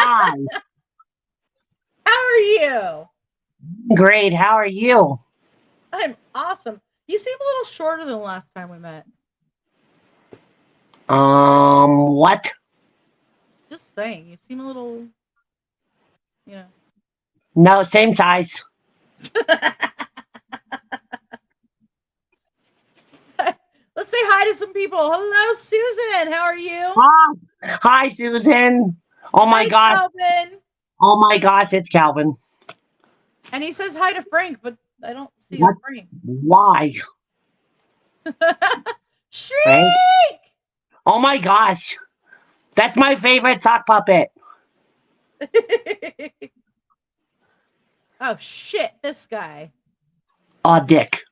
Hi. How are you? Great. How are you? I'm awesome. You seem a little shorter than the last time we met. What? Just saying, you seem a little, you know. No, same size. Let's say hi to some people. Hello, Susan. How are you? Hi. Hi, Susan. Oh my Hi, gosh. Calvin. Oh my gosh, it's Calvin. And he says hi to Frank, but I don't see a What? Frank. Why? Frank? Shriek! Oh my gosh. That's my favorite sock puppet. Oh shit, this guy. Dick.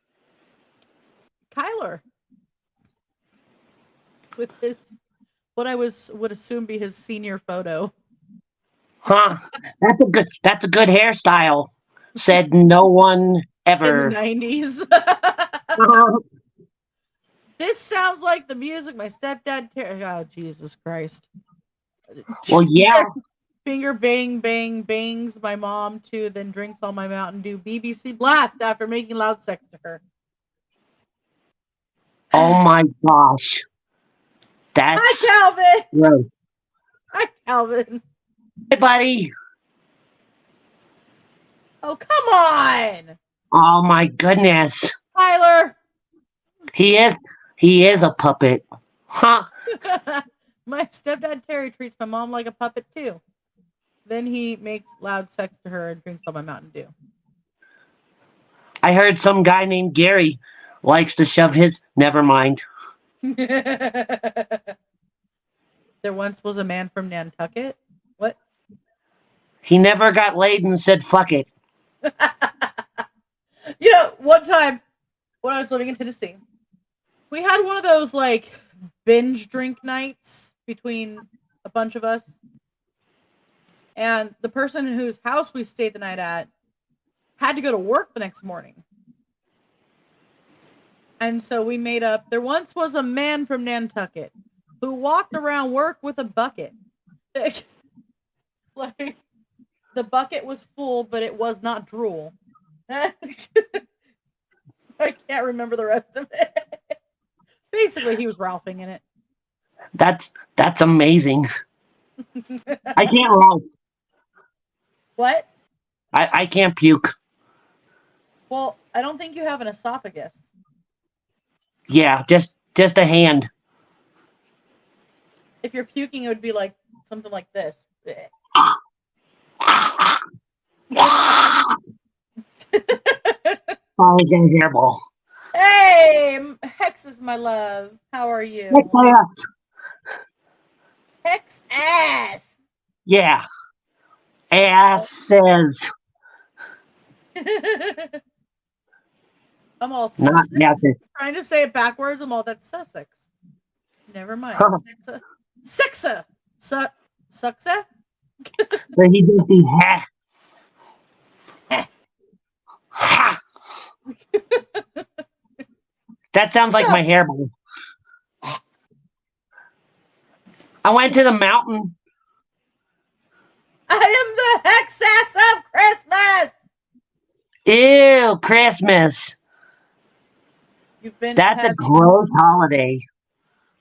Kyler. With his what I would assume be his senior photo. Huh. That's a good hairstyle. Said no one In the ever. 90s. This sounds like the music my stepdad oh Jesus Christ. Well, yeah. Finger bang bang bangs my mom too, then drinks all my Mountain Dew BBC blast after making loud sex to her. Oh my gosh. Hi That's Calvin. gross. Hi Calvin. Hey, buddy. Oh come on. Oh my goodness. Tyler. He is a puppet. Huh? My stepdad Terry treats my mom like a puppet too. Then he makes loud sex to her and drinks all my Mountain Dew. I heard some guy named Gary likes to shove his. Never mind. There once was a man from Nantucket. What? He never got laid and said fuck it. One time when I was living in Tennessee, we had one of those like binge drink nights between a bunch of us. And the person whose house we stayed the night at had to go to work the next morning. And so we made up. There once was a man from Nantucket who walked around work with a bucket. Like, the bucket was full, but it was not drool. I can't remember the rest of it. Basically, he was Ralphing in it. That's amazing. I can't Ralph. What? I can't puke. Well, I don't think you have an esophagus. Yeah, just a hand. If you're puking, it would be like something like this. Probably get a hairball. Hey, Hex is my love. How are you? Kick ass. Hex ass. Yeah. Asses. I'm all Not Sussex. asses. Trying to say it backwards. I'm all that's Sussex. Never mind. Sexa. Sucksa? So he does the ha. Ha. That sounds like my hairball. I went to the mountain. I am the Hex ass of Christmas. Ew, Christmas. You've been. That's a gross holiday.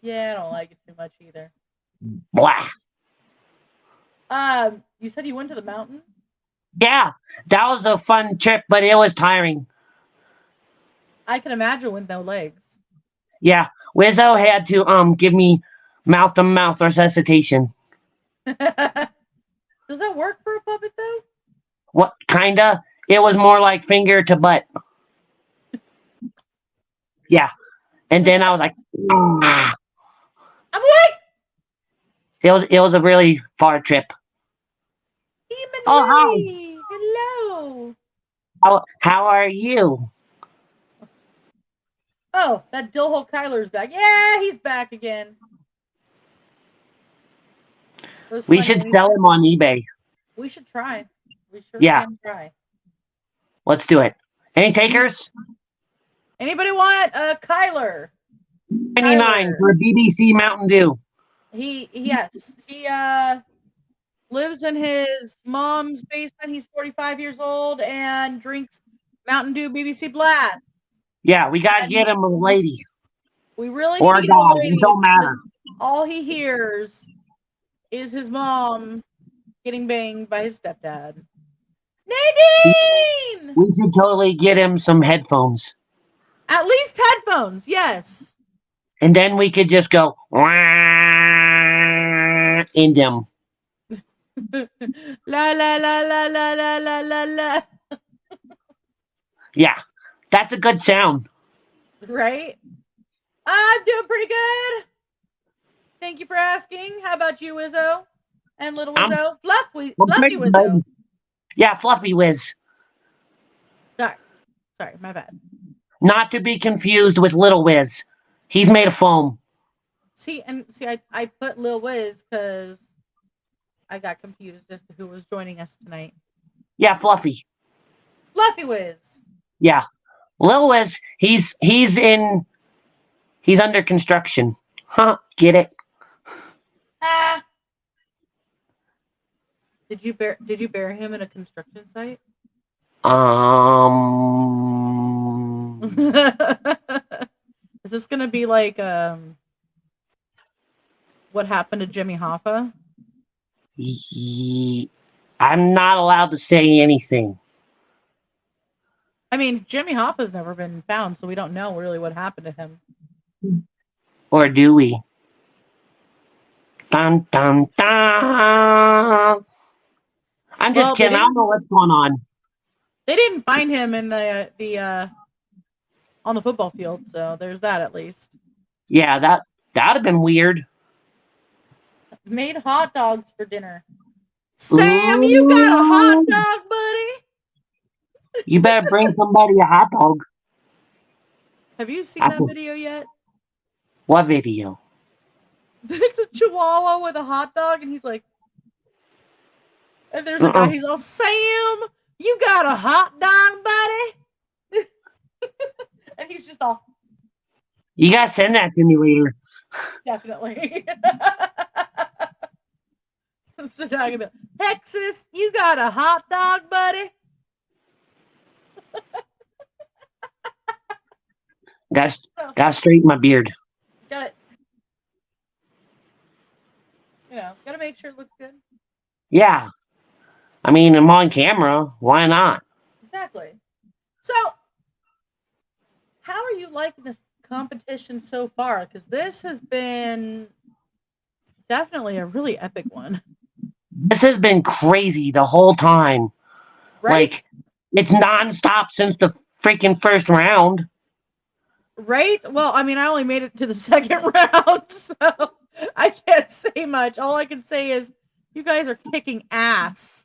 Yeah, I don't like it too much either. Blah. You said you went to the mountain? Yeah, that was a fun trip, but it was tiring. I can imagine with no legs. Yeah, Wizzo had to give me mouth-to-mouth resuscitation. Does that work for a puppet though? What kinda? It was more like finger to butt. Yeah, and then I was like, I'm what? It was a really far trip. Demon Oh Willie. Hello. how are you? Oh, that Dillhole Kyler's back. Yeah, he's back again. We should sell him on eBay. We should try. We sure can try. Let's do it. Any takers? Anybody want Kyler? 99 for a BBC Mountain Dew. He lives in his mom's basement. He's 45 years old and drinks Mountain Dew BBC Blast. Yeah, we gotta get him a lady. We really or need a to get him a dog. lady It don't because matter. all he hears is his mom getting banged by his stepdad. Nadine! We should totally get him some headphones. At least headphones, yes. And then we could just go in them. La la la la la la la la la. Yeah, that's a good sound. Right? I'm doing pretty good. Thank you for asking. How about you, Wizzo? And Little Wizzo? Fluffy Wizzo. Yeah, Fluffy Wiz. Sorry, my bad. Not to be confused with Little Wiz. He's made of foam. See, I put Lil Wiz because I got confused as to who was joining us tonight. Yeah, Fluffy. Fluffy Wiz. Yeah. Lil Wiz, he's under construction. Huh, get it? Ah. Did you bury him in a construction site? Is this gonna be like what happened to Jimmy Hoffa? I'm not allowed to say anything. I mean, Jimmy Hoffa's never been found, so we don't know really what happened to him. Or do we? Dun dun dun. I'm just kidding. I don't know what's going on. They didn't find him in the on the football field, so there's that at least. Yeah, that'd have been weird. Made hot dogs for dinner. Sam, you got a hot dog, buddy? You better bring somebody a hot dog. Have you seen that video yet? What video? It's a chihuahua with a hot dog, and he's like, and there's a guy, he's all, Sam, you got a hot dog, buddy? And he's just all, you gotta send that to me later. Definitely. So now I'm gonna be, Texas, you got a hot dog, buddy? Gotta straighten my beard. Got it. Gotta make sure it looks good. Yeah. I mean, I'm on camera. Why not? Exactly. So, how are you liking this competition so far? Because this has been definitely a really epic one. This has been crazy the whole time. Right? Like, it's nonstop since the freaking first round. Right? Well, I mean, I only made it to the second round, so I can't say much. All I can say is you guys are kicking ass.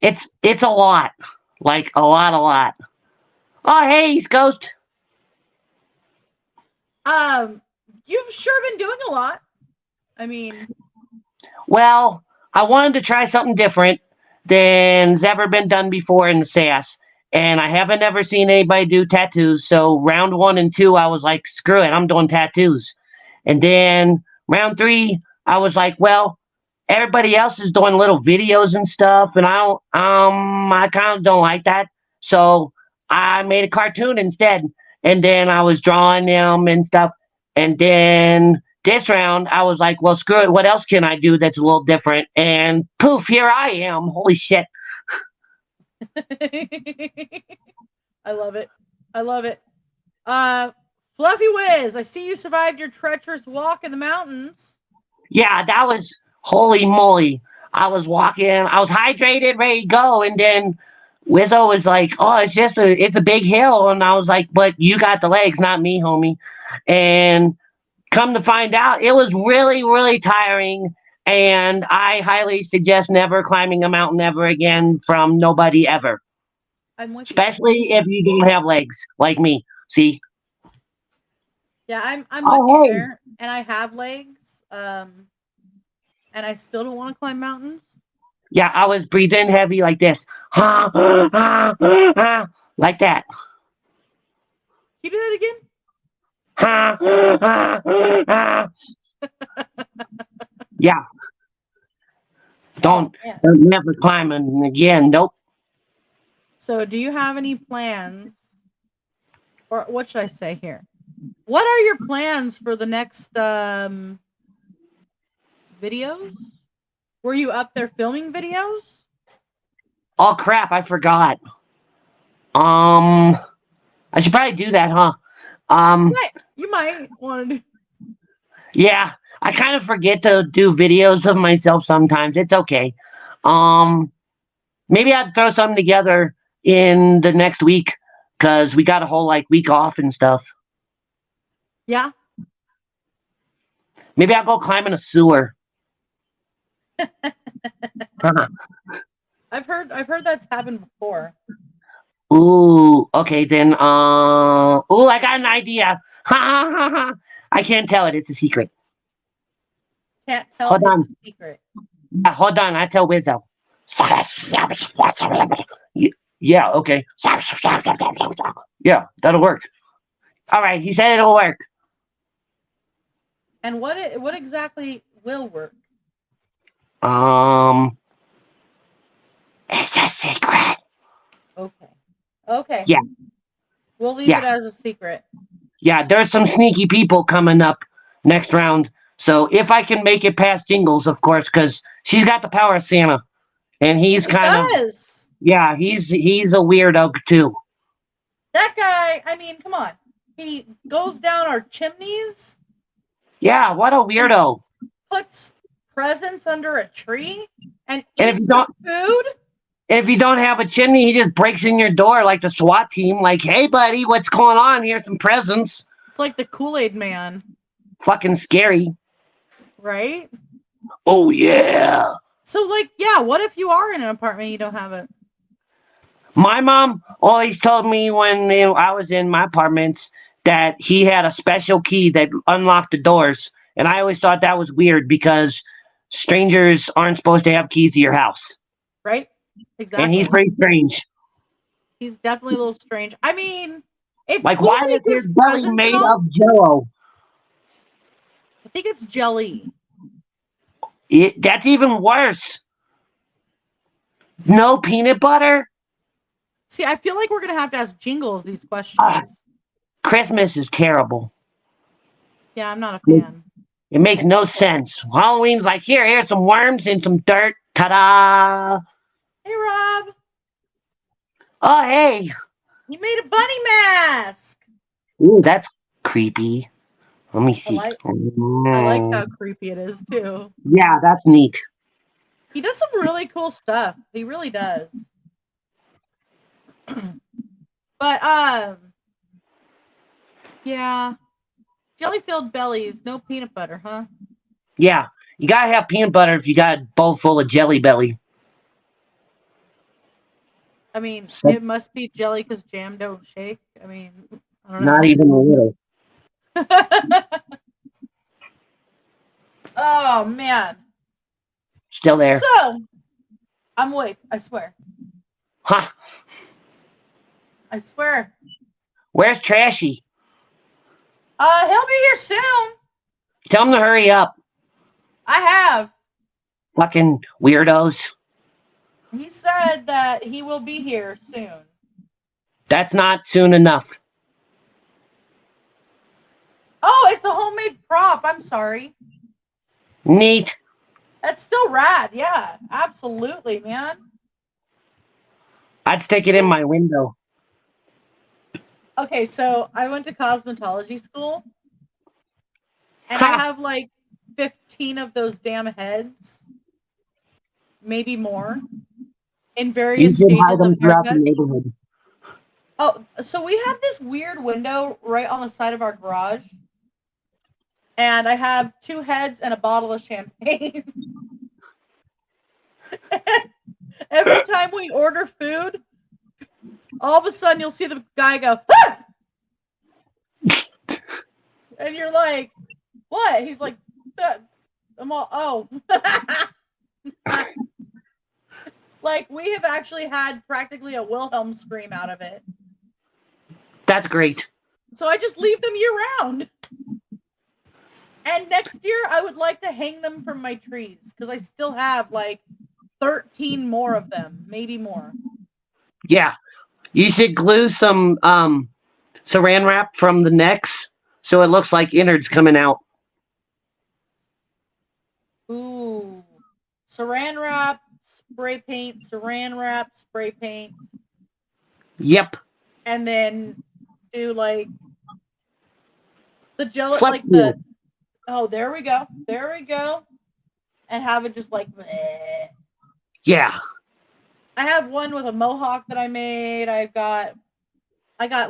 It's a lot. Like, a lot. Oh, hey, he's Ghost. You've sure been doing a lot. I mean... Well, I wanted to try something different than's ever been done before in the SAS. And I haven't ever seen anybody do tattoos. So round 1 and 2, I was like, screw it, I'm doing tattoos. And then round 3, I was like, well, everybody else is doing little videos and stuff, and I kind of don't like that. So I made a cartoon instead. And then I was drawing them and stuff. And then this round, I was like, well, screw it. What else can I do that's a little different? And poof, here I am. Holy shit. I love it. Fluffy Wiz, I see you survived your treacherous walk in the mountains. Yeah, that was, holy moly. I was walking, I was hydrated, ready to go. And then Wizzo was like, oh, it's a big hill. And I was like, but you got the legs, not me, homie. And come to find out, it was really, really tiring. And I highly suggest never climbing a mountain ever again from nobody ever. I'm with Especially if you don't have legs like me. See? Yeah, I'm with you there. And I have legs. And I still don't want to climb mountains. Yeah, I was breathing heavy like this. Like that. Can you do that again? Yeah. Oh Don't, man. don't never climbing again. Nope. So, do you have any plans, or what should I say here? What are your plans for the next videos? Were you up there filming videos? Oh crap! I forgot. Um, I should probably do that, huh? Um, You might want to do. yeah. I kind of forget to do videos of myself sometimes. It's okay. Um, maybe I'd throw something together in the next week because we got a whole like week off and stuff. Yeah. Maybe I'll go climb in a sewer. I've heard that's happened before. Ooh, okay then. Ooh, I got an idea. Ha ha ha ha. I can't tell it. It's a secret. Can't tell Hold it's on. a secret. Hold on. I tell Wizzo. Yeah. Okay. Yeah, that'll work. All right. He said it'll work. And what exactly will work? Um, it's a secret. Okay. Okay. Yeah. We'll leave it Yeah. as a secret. Yeah. There's some sneaky people coming up next round. So if I can make it past Jingles, of course, because she's got the power of Santa, and he's He kind of does. yeah, he's a weirdo too. That guy, I mean, come on. He goes down our chimneys Yeah, what a and weirdo. puts presents under a tree and And if you eats the don't food. if you don't have a chimney, he just breaks in your door like the SWAT team. Like, hey, buddy, what's going on? Here's some presents. It's like the Kool-Aid man, Fucking scary. right? Oh yeah. So, like, yeah, what if you are in an apartment and you don't have it? My mom always told me when I was in my apartments that he had a special key that unlocked the doors, and I always thought that was weird because strangers aren't supposed to have keys to your house, Right? and he's Exactly. pretty strange. He's definitely a little strange. I mean, it's Like, cool why that he is his gives belly presents and made all. of Jello? I think it's jelly. That's even worse. No peanut butter. See, I feel like we're gonna have to ask Jingles these Ah, questions. Christmas is terrible. Yeah, I'm not a It, fan. it makes no sense. Halloween's like here's some worms and some dirt. Ta-da! Hey, Rob, Oh hey, you made a bunny mask. ooh, that's creepy. Let me I see. like I like how creepy it is too. Yeah, that's neat. He does some really cool stuff. He really does. But yeah, jelly filled bellies, no peanut butter, huh? Yeah, you gotta have peanut butter if you got a bowl full of jelly belly. I mean, So, it must be jelly because jam don't shake. I mean, I don't not know. even a little. Oh man. Still there. So I'm awake. I swear. Huh? I swear. Where's Trashy? He'll be here soon. Tell him to hurry up. I have. Fucking weirdos. He said that he will be here soon. That's not soon enough. Oh, it's a homemade prop. I'm sorry. Neat. That's still rad. Yeah, absolutely, man. I'd stick it in See? my window. Okay, so I went to cosmetology school and I Ha! have like 15 of those damn heads, maybe more, in You various should hide stages of them throughout the haircuts. neighborhood. Oh, so we have this weird window right on the side of our garage, and I have 2 heads and a bottle of champagne. Every time we order food, all of a sudden you'll see the guy go, ah! And you're like, what? He's like, I'm all, oh. Like, we have actually had practically a Wilhelm scream out of it. That's great. So I just leave them year round. And next year, I would like to hang them from my trees because I still have like 13 more of them, maybe more. Yeah. You should glue some saran wrap from the necks so it looks like innards coming out. Ooh. Saran wrap, spray paint, saran wrap, spray paint. Yep. And then do like the gel, Flex like seal. the. Oh, there we go. There we go. And have it just like. Bleh. Yeah. I have one with a mohawk that I made. I got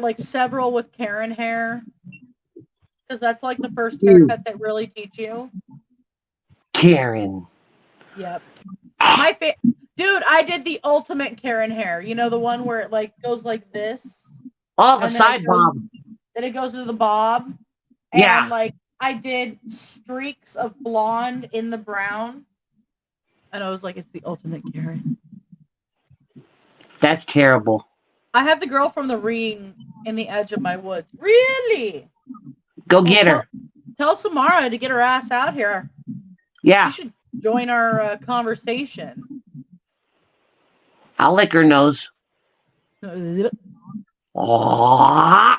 like several with Karen hair. Because that's like the first haircut that really teach you. Karen. Yep. Dude, I did the ultimate Karen hair. You know, the one where it like goes like this. Oh, the side bob. Then it goes into the bob. Yeah. And like I did streaks of blonde in the brown. And I was like, it's the ultimate Karen. That's terrible. I have the girl from the ring in the edge of my woods. Really? Go get her. Tell Samara to get her ass out here. Yeah. She should join our conversation. I'll lick her nose. Aww.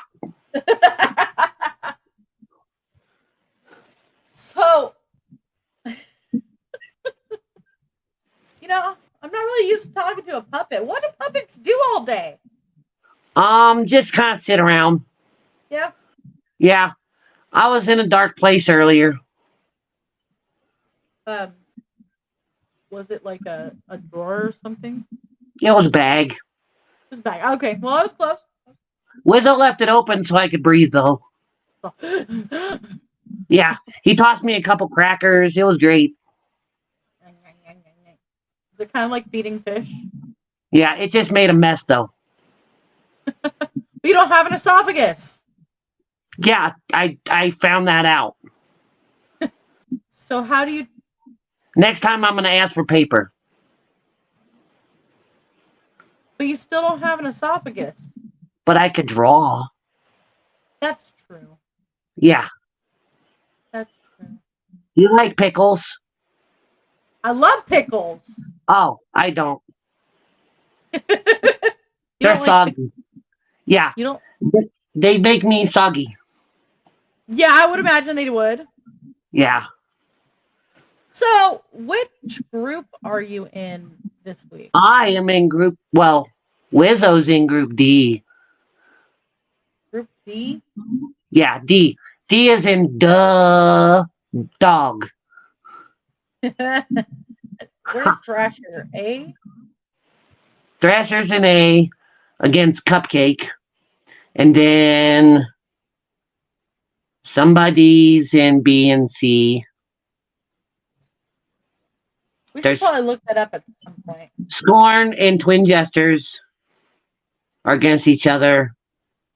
So, you know, I'm not really used to talking to a puppet. What do puppets do all day? Just kind of sit around. Yeah. Yeah. I was in a dark place earlier. Was it like a drawer or something? It was a bag. It was a bag. Okay. Well, I was close. Wizzo left it open so I could breathe, though. Yeah. He tossed me a couple crackers. It was great. Is it kind of like feeding fish? Yeah, it just made a mess, though. But you don't have an esophagus. Yeah, I found that out. So how do you... Next time I'm going to ask for paper. But you still don't have an esophagus. But I could draw. That's true. Yeah. That's true. You like pickles? I love pickles. Oh, I don't. They're soggy. Yeah. You don't... They make me soggy. Yeah, I would imagine they would. Yeah. So, which group are you in this week? I am in group... Well, Wizzo's in group D. Group D? Yeah, D. D is in dog. Where's Thrasher? A? Thrasher's in A against Cupcake. And then somebody's in B and C. We should probably look that up at some point. Scorn and Twin Jesters are against each other.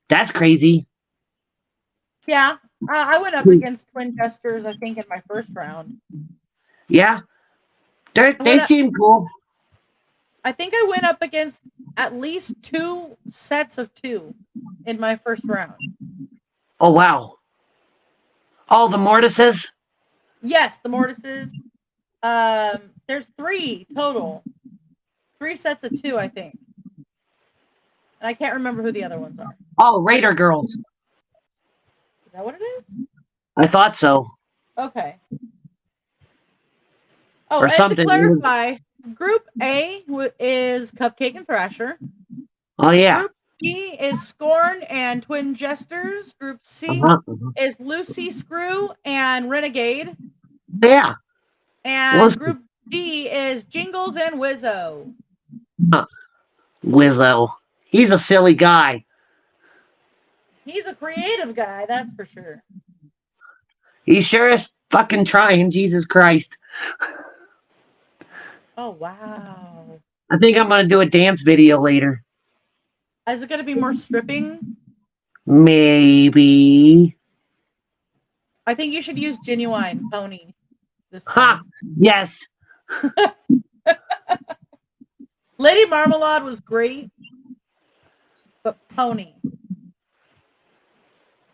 That's crazy. Yeah, I went up against Twin Jesters, I think, in my first round. Yeah. They seem cool. I think I went up against at least 2 sets of 2 in my first round. Oh, wow. Oh, the Mortises? Yes, the Mortises. There's 3 total. 3 sets of 2, I think. And I can't remember who the other ones are. Oh, Raider Girls. Is that what it is? I thought so. Okay. Oh, Or and something. to clarify, Group A is Cupcake and Thrasher. Oh, yeah. Group B is Scorn and Twin Jesters. Group C is Lucy Screw and Renegade. Yeah. And Group D is Jingles and Wizzo. Wizzo. He's a silly guy. He's a creative guy, that's for sure. He sure is fucking trying, Jesus Christ. Oh, wow. I think I'm going to do a dance video later. Is it going to be more stripping? Maybe. I think you should use Genuine Pony this time. Ha! Yes. Lady Marmalade was great, but Pony.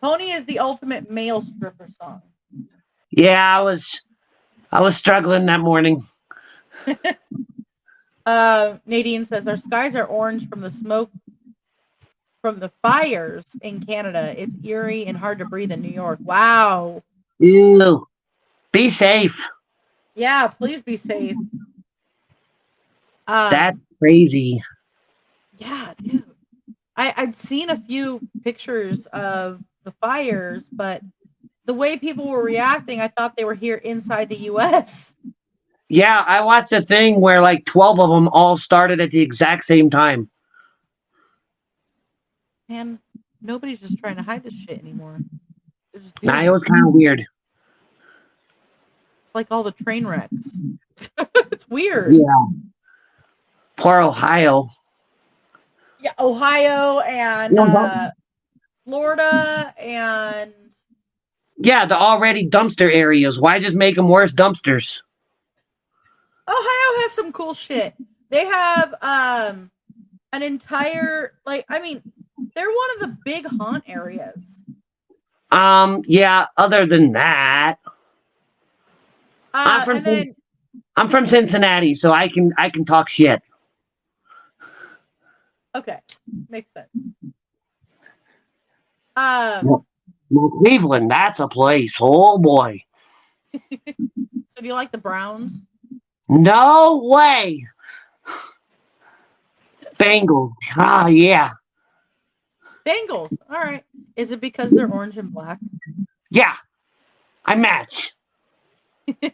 Pony is the ultimate male stripper song. Yeah, I was struggling that morning. Nadine says our skies are orange from the smoke from the fires in Canada. It's eerie and hard to breathe in New York. Wow. Ew. Be safe. Yeah, please be safe. That's crazy. Yeah, dude. I'd seen a few pictures of the fires, but the way people were reacting, I thought they were here inside the U.S. Yeah, I watched a thing where like 12 of them all started at the exact same time. And nobody's just trying to hide this shit anymore. Nah, it was kind of weird. It's like all the train wrecks. It's weird. Yeah. Poor Ohio. Yeah, Ohio and Florida and yeah, the already dumpster areas. Why just make them worse dumpsters? Ohio has some cool shit. They have an entire they're one of the big haunt areas. Yeah, other than that. I'm from Cincinnati, so I can talk shit. Okay. Makes sense. Well, Cleveland, that's a place. Oh boy. So do you like the Browns? No way. Bengals. Ah, yeah. Bengals. All right. Is it because they're orange and black? Yeah. I match. Hey,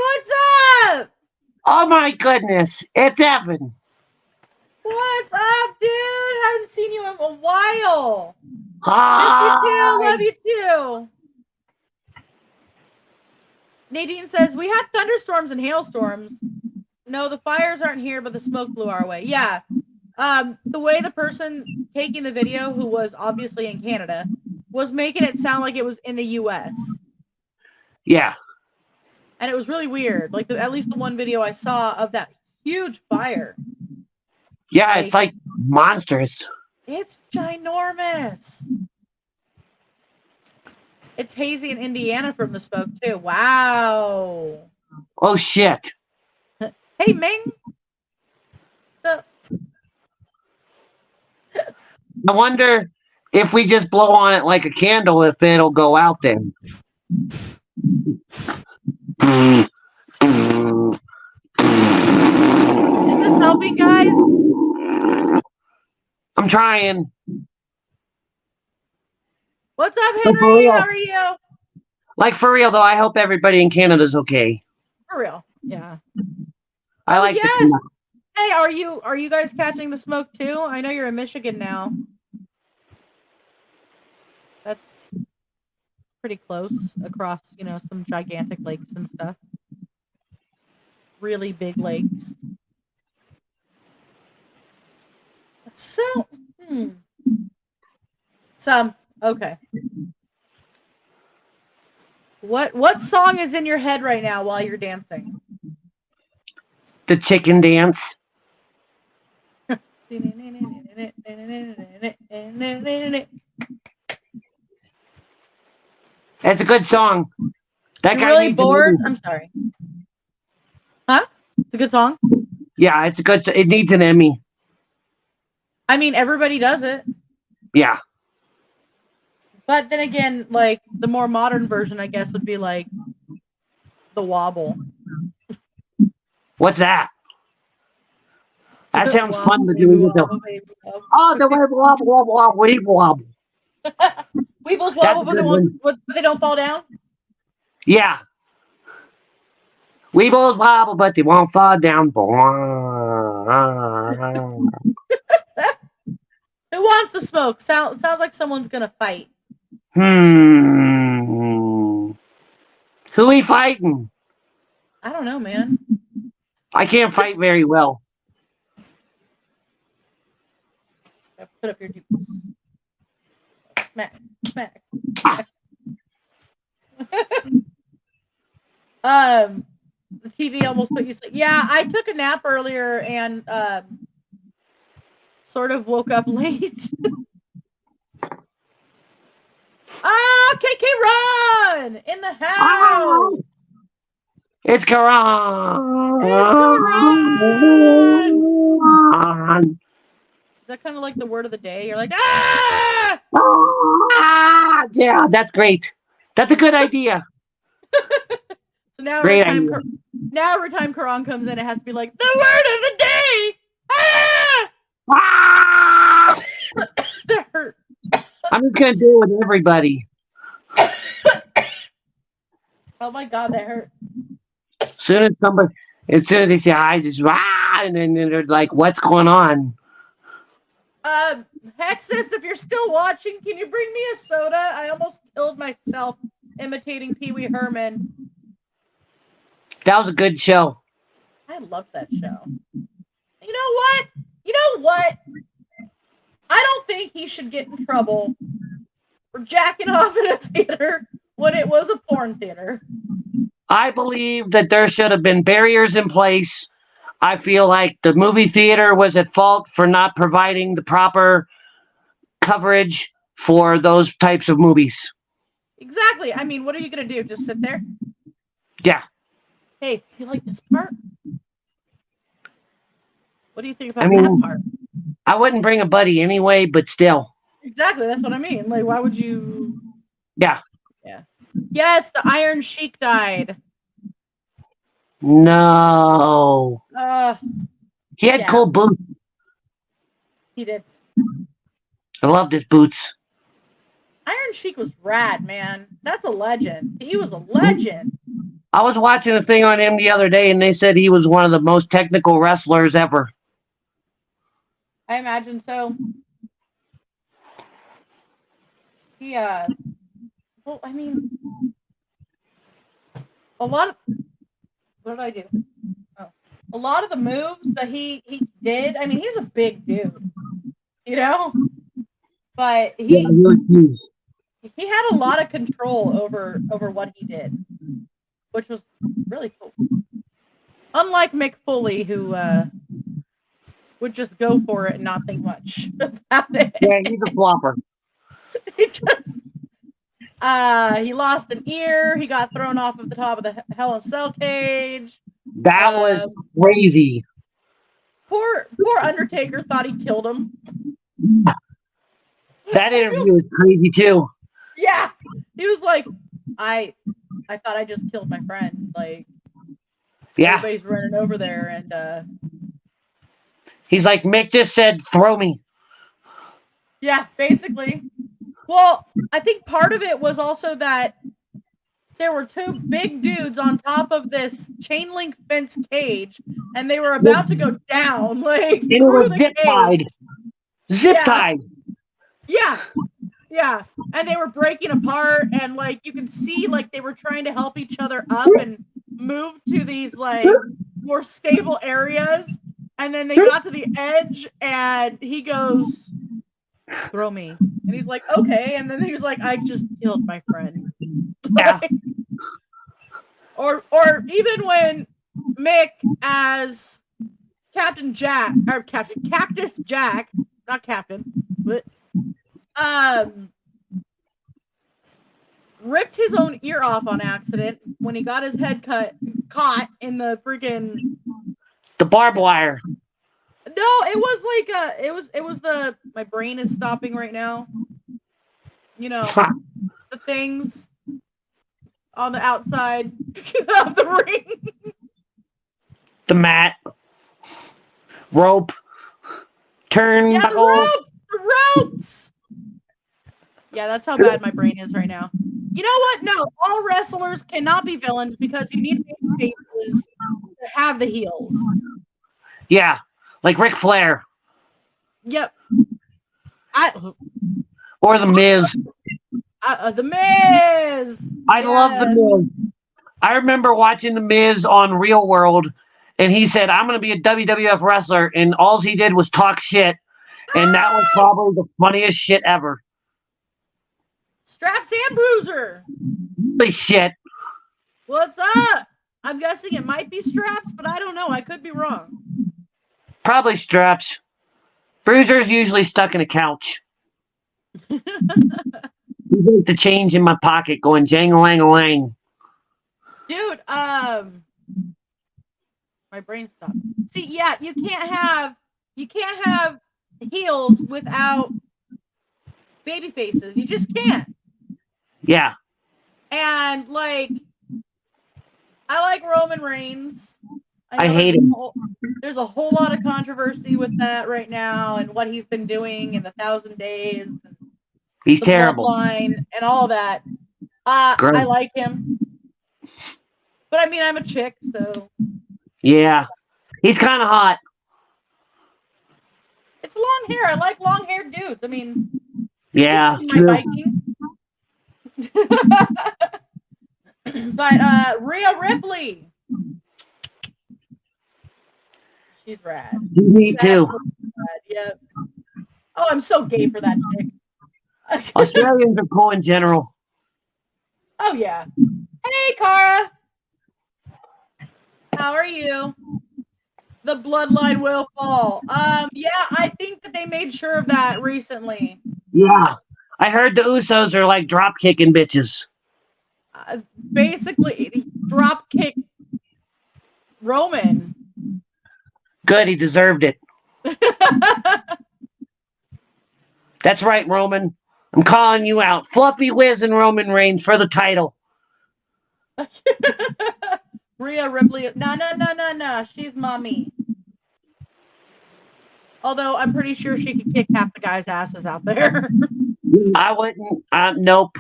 what's up? Oh my goodness. It's Evan. What's up, dude? Haven't seen you in a while. Hi. Miss you too. Love you too. Nadine says, we had thunderstorms and hailstorms. No, the fires aren't here, but the smoke blew our way. Yeah. The way the person taking the video, who was obviously in Canada, was making it sound like it was in the U.S. Yeah. And it was really weird. Like, at least the one video I saw of that huge fire. Yeah, it's like monstrous. It's ginormous. It's hazy in Indiana from the smoke, too. Wow. Oh, shit. Hey, Ming. So, I wonder if we just blow on it like a candle, if it'll go out then. Is this helping, guys? I'm trying. What's up, Henry? How are you? Like, for real, though, I hope everybody in Canada's okay. For real, yeah. I like yes. Hey, are you guys catching the smoke too? I know you're in Michigan now. That's pretty close across, some gigantic lakes and stuff. Really big lakes. So, okay. What song is in your head right now while you're dancing? The chicken dance. That's a good song. That You're guy really needs bored? I'm sorry. Huh? It's a good song? Yeah, it needs an Emmy. I mean, everybody does it. Yeah. But then again, like, the more modern version, I guess, would be like The Wobble. What's that? That sounds Wobble, fun to baby, do. wobble, baby, wobble. Oh, the wobble, wobble, wobble, wobble, weeble wobble. Weebles wobble, but they don't fall down? Yeah. Weebles wobble, but they won't fall down. Who wants the smoke? Sounds like someone's gonna fight. Who we fighting? I don't know, man. I can't fight very well. Put up your dukes. Smack. The TV almost put you to sleep. Yeah, I took a nap earlier and sort of woke up late. KK Run in the house. It's Karan. It's Karan! Is that kind of like the word of the day? You're like, ah! Yeah, that's great. That's a good idea. So now Great idea. every time Karan comes in, it has to be like the word of the day. Ah! Ah! That hurt. I'm just gonna do it with everybody. Oh my god, that hurt. As soon as they say I just and then they're like, "What's going on?" Hexus, if you're still watching, can you bring me a soda? I almost killed myself imitating Pee Wee Herman. That was a good show. I love that show. You know what? I don't think he should get in trouble for jacking off in a theater when it was a porn theater. I believe that there should have been barriers in place. I feel like the movie theater was at fault for not providing the proper coverage for those types of movies. Exactly. I mean, what are you going to do? Just sit there? Yeah. Hey, you like this part? What do you think about that part? I wouldn't bring a buddy anyway, but still. Exactly. That's what I mean. Like, why would you? Yeah. Yeah. Yes, the Iron Sheik died. No. He had cool boots. He did. I loved his boots. Iron Sheik was rad, man. That's a legend. He was a legend. I was watching a thing on him the other day, and they said he was one of the most technical wrestlers ever. I imagine so. He, well, I mean, what did I do? Oh, a lot of the moves that he did, I mean, he was a big dude, you know? But he was huge. He had a lot of control over what he did, which was really cool. Unlike Mick Foley, who would just go for it and not think much about it. Yeah, he's a flopper. He just he lost an ear. He got thrown off of the top of the Hell in a Cell cage. That was crazy. Poor Undertaker thought he killed him. That interview was crazy too. Yeah, he was like, I thought I just killed my friend. Like, yeah, everybody's running over there, and he's like, Mick just said, "Throw me." Yeah, basically. Well, I think part of it was also that there were two big dudes on top of this chain link fence cage, and they were about to go down, like, and it was zip tied. Zip tied. Yeah. Yeah. And they were breaking apart, and like you can see like they were trying to help each other up and move to these like more stable areas. And then they got to the edge, and he goes, "Throw me." And he's like, "Okay." And then he was like, "I just killed my friend." Yeah. Or even when Mick as Captain Jack, or Cactus Jack, not Captain, but ripped his own ear off on accident when he got his head caught in the freaking barbed wire. No, it was like it was the, my brain is stopping right now. You know, the things on the outside of the ring. The mat. Rope. Turnbuckle. The ropes. Yeah, that's how bad my brain is right now. You know what? No, all wrestlers cannot be villains because you need faces to have the heels. Yeah, like Ric Flair. Yep. Or The Miz. The Miz. I love The Miz. I remember watching The Miz on Real World, and he said, "I'm going to be a WWF wrestler," and all he did was talk shit, and that was probably the funniest shit ever. Straps and Bruiser. Holy shit. What's up? I'm guessing it might be Straps, but I don't know. I could be wrong. Probably Straps. Bruiser's usually stuck in a couch. He's like the change in my pocket going jang-a-lang-a-lang. Dude, My brain stopped. See, yeah, you can't have heels without baby faces. You just can't. Yeah. And like, I like Roman Reigns. I hate him. There's a whole lot of controversy with that right now, and what he's been doing in the 1,000 days, and He's the terrible. bloodline, and all that. I like him, but I mean, I'm a chick, so yeah, he's kind of hot. It's long hair. I like long-haired dudes. I mean, yeah, my Viking. But Rhea Ripley, she's rad. Me too. Rad. Yep. Oh, I'm so gay for that chick. Australians are cool in general. Oh yeah. Hey, Cara. How are you? The bloodline will fall. Yeah, I think that they made sure of that recently. Yeah, I heard the Usos are like drop kicking bitches. Basically, drop kick Roman. Good, he deserved it. That's right, Roman. I'm calling you out. Fluffy Wiz and Roman Reigns for the title. Rhea Ripley. No. She's mommy. Although I'm pretty sure she could kick half the guys' asses out there. I wouldn't. Nope.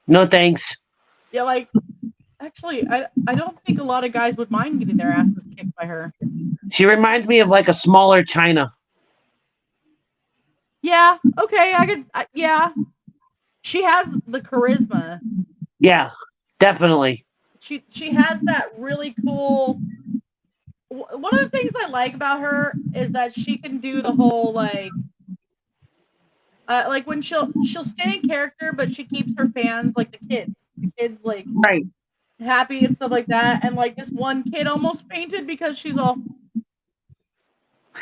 No thanks. Yeah, like, actually, I don't think a lot of guys would mind getting their asses kicked by her. She reminds me of like a smaller China. Yeah, okay, I could, yeah. She has the charisma. Yeah, definitely. She has that really cool. One of the things I like about her is that she can do the whole like when she'll stay in character, but she keeps her fans, like the kids like right, happy and stuff like that. And like this one kid almost fainted because she's all.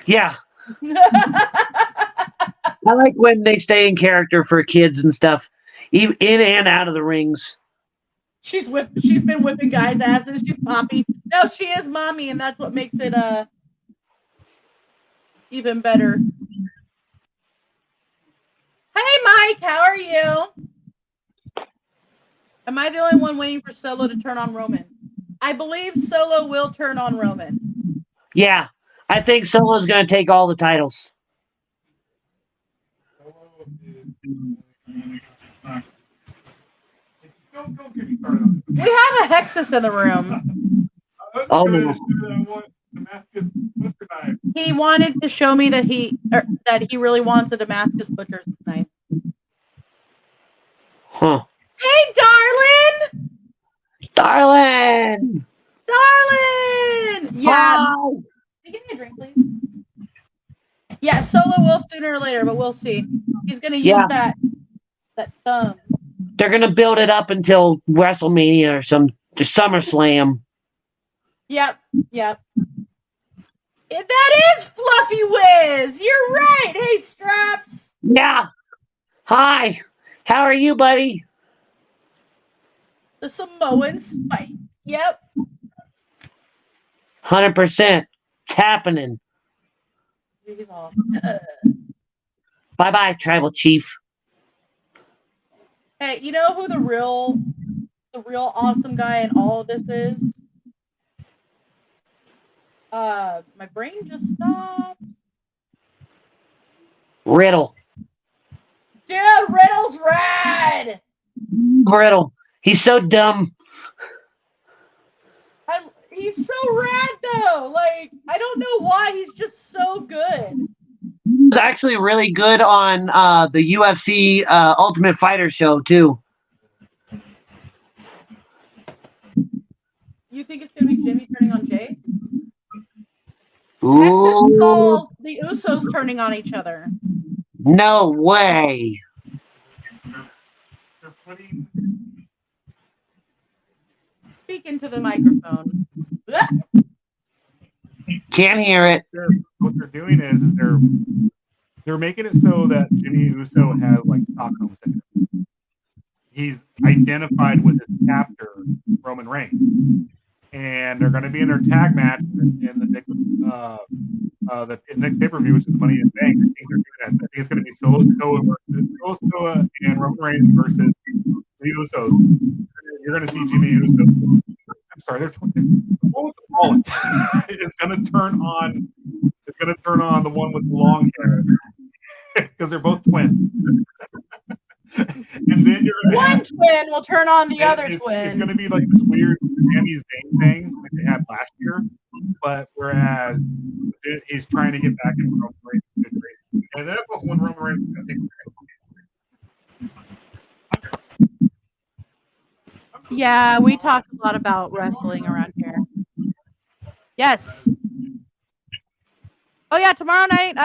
Yeah. I like when they stay in character for kids and stuff, in and out of the rings. She's been whipping guys' asses. She's Poppy. No, she is mommy, and that's what makes it even better. Hey, Mike, how are you? Am I the only one waiting for Solo to turn on Roman? I believe Solo will turn on Roman. Yeah, I think Solo's going to take all the titles. Don't get me started on this. We have a Hexus in the room. Oh no. He wanted to show me that he really wants a Damascus butcher's knife. Huh. Hey, darling! Darling! Yeah. Hi. Give me a drink, please. Yeah, Solo will sooner or later, but we'll see. He's gonna use that thumb. They're gonna build it up until WrestleMania or the SummerSlam. Yep. That is Fluffy Wiz. You're right. Hey, Straps. Yeah. Hi. How are you, buddy? The Samoan Spike. Yep. 100%. It's happening. He's all. Bye-bye, Tribal Chief. Hey, you know who the real awesome guy in all of this is? My brain just stopped. Riddle. Dude, Riddle's rad. Riddle. He's so dumb. He's so rad though. Like, I don't know why, he's just so good. He's actually really good on the UFC Ultimate Fighter show too. You think it's gonna be Jimmy turning on Jay? Ooh. Texas calls the Usos turning on each other. No way. They're putting. Speak into the microphone. Can't hear it. What they're doing is they're making it so that Jimmy Uso has like Stockholm syndrome. He's identified with his captor, Roman Reigns. and they're going to be in their tag match in the next pay-per-view, which is Money in the Bank. I think they're doing that. I think it's going to be Solo Sikoa and Roman Reigns versus the Usos. You're going to see Jimmy Uso. I'm sorry, they're the one with the mullet is going to turn on. It's going to turn on the one with the long hair because they're both twins. And then one twin will turn on the other twin. It's going to be like this weird Sami Zayn thing like they had last year, but whereas he's trying to get back into Roman Reigns, and that's also when Roman Reigns is going to take. Yeah, we talk a lot about wrestling around here. Yes. Oh yeah, tomorrow night,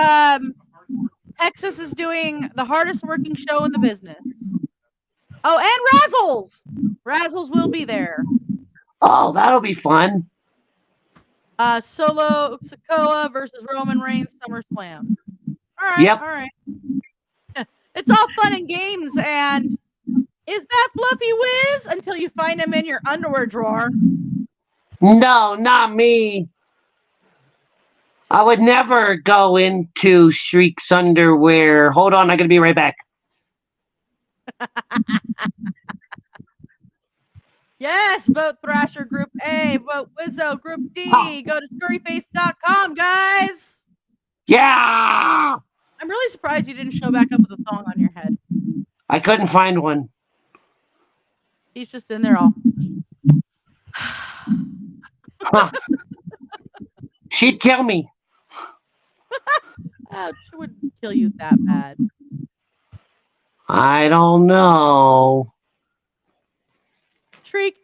Texas is doing the hardest working show in the business. Oh, and Razzles. Razzles will be there. Oh, that'll be fun. Solo Sikoa versus Roman Reigns SummerSlam. All right, Yep. all right. It's all fun and games, and is that Fluffy Wiz until you find him in your underwear drawer? No, not me. I would never go into Shriek's underwear. Hold on, I'm going to be right back. Yes, vote Thrasher Group A, vote Wizzo Group D. Go to storyface.com, guys. Yeah! I'm really surprised you didn't show back up with a thong on your head. I couldn't find one. He's just in there all. Huh. She'd kill me. Ouch, it wouldn't kill you that bad. I don't know. Shriek,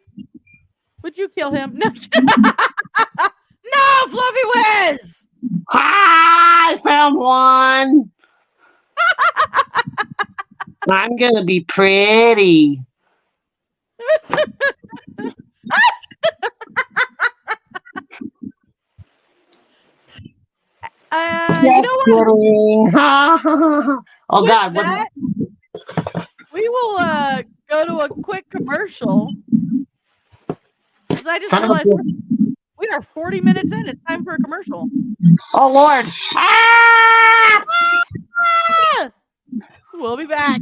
would you kill him? No, no, Fluffy Wiz! Ah, I found one. I'm going to be pretty. You know what? Oh, With God. that, we will go to a quick commercial. Because I just realized we are 40 minutes in. It's time for a commercial. Oh, Lord. Ah! Ah! We'll be back.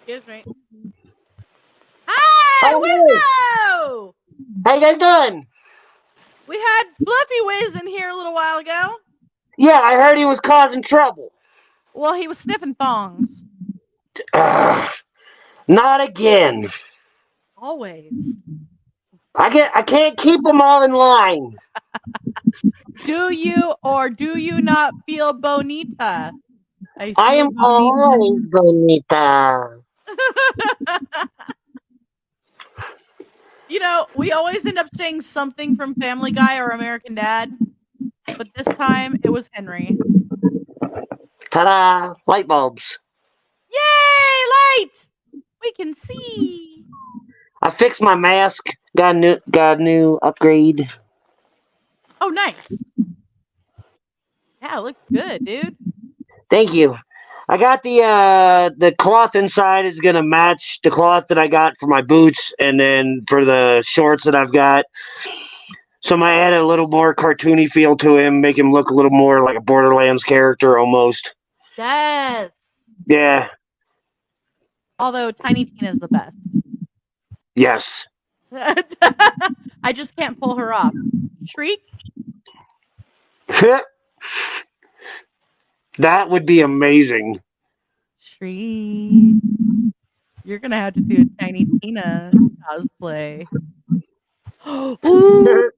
Excuse me. Hi, Wizzo! How you guys doing? We had Fluffy Wiz in here a little while ago. Yeah, I heard he was causing trouble. Well, he was sniffing thongs. Not again. Always. I can't keep them all in line. Do you or do you not feel bonita? I am always bonita. You know, we always end up saying something from Family Guy or American Dad, but this time it was Henry. Ta-da! Light bulbs. Yay, light! We can see. I fixed my mask. Got a new upgrade. Oh, nice. Yeah, it looks good, dude. Thank you. I got the cloth inside is gonna match the cloth that I got for my boots, and then for the shorts that I've got. So I add a little more cartoony feel to him, make him look a little more like a Borderlands character almost. Yes. Yeah. Although Tiny Tina's the best. Yes. I just can't pull her off. Shriek? That would be amazing. Shriek. You're gonna have to do a Tiny Tina cosplay. Ooh.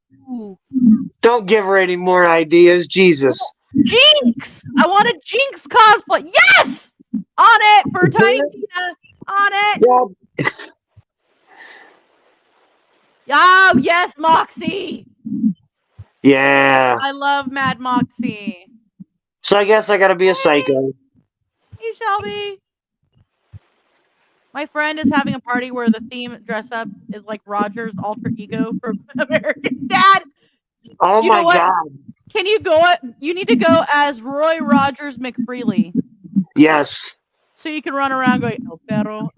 Don't give her any more ideas, Jesus. Jinx! I want a Jinx cosplay. Yes! On it for Tiny Tina. On it. Yeah. Oh, yes, Moxie. Yeah. I love Mad Moxie. So I guess I gotta be a psycho. Hey, Shelby. My friend is having a party where the theme dress up is like Roger's alter ego from American Dad. Oh You my know what? God. Can you go? You need to go as Roy Rogers McFreely. Yes. So you can run around going, el perro,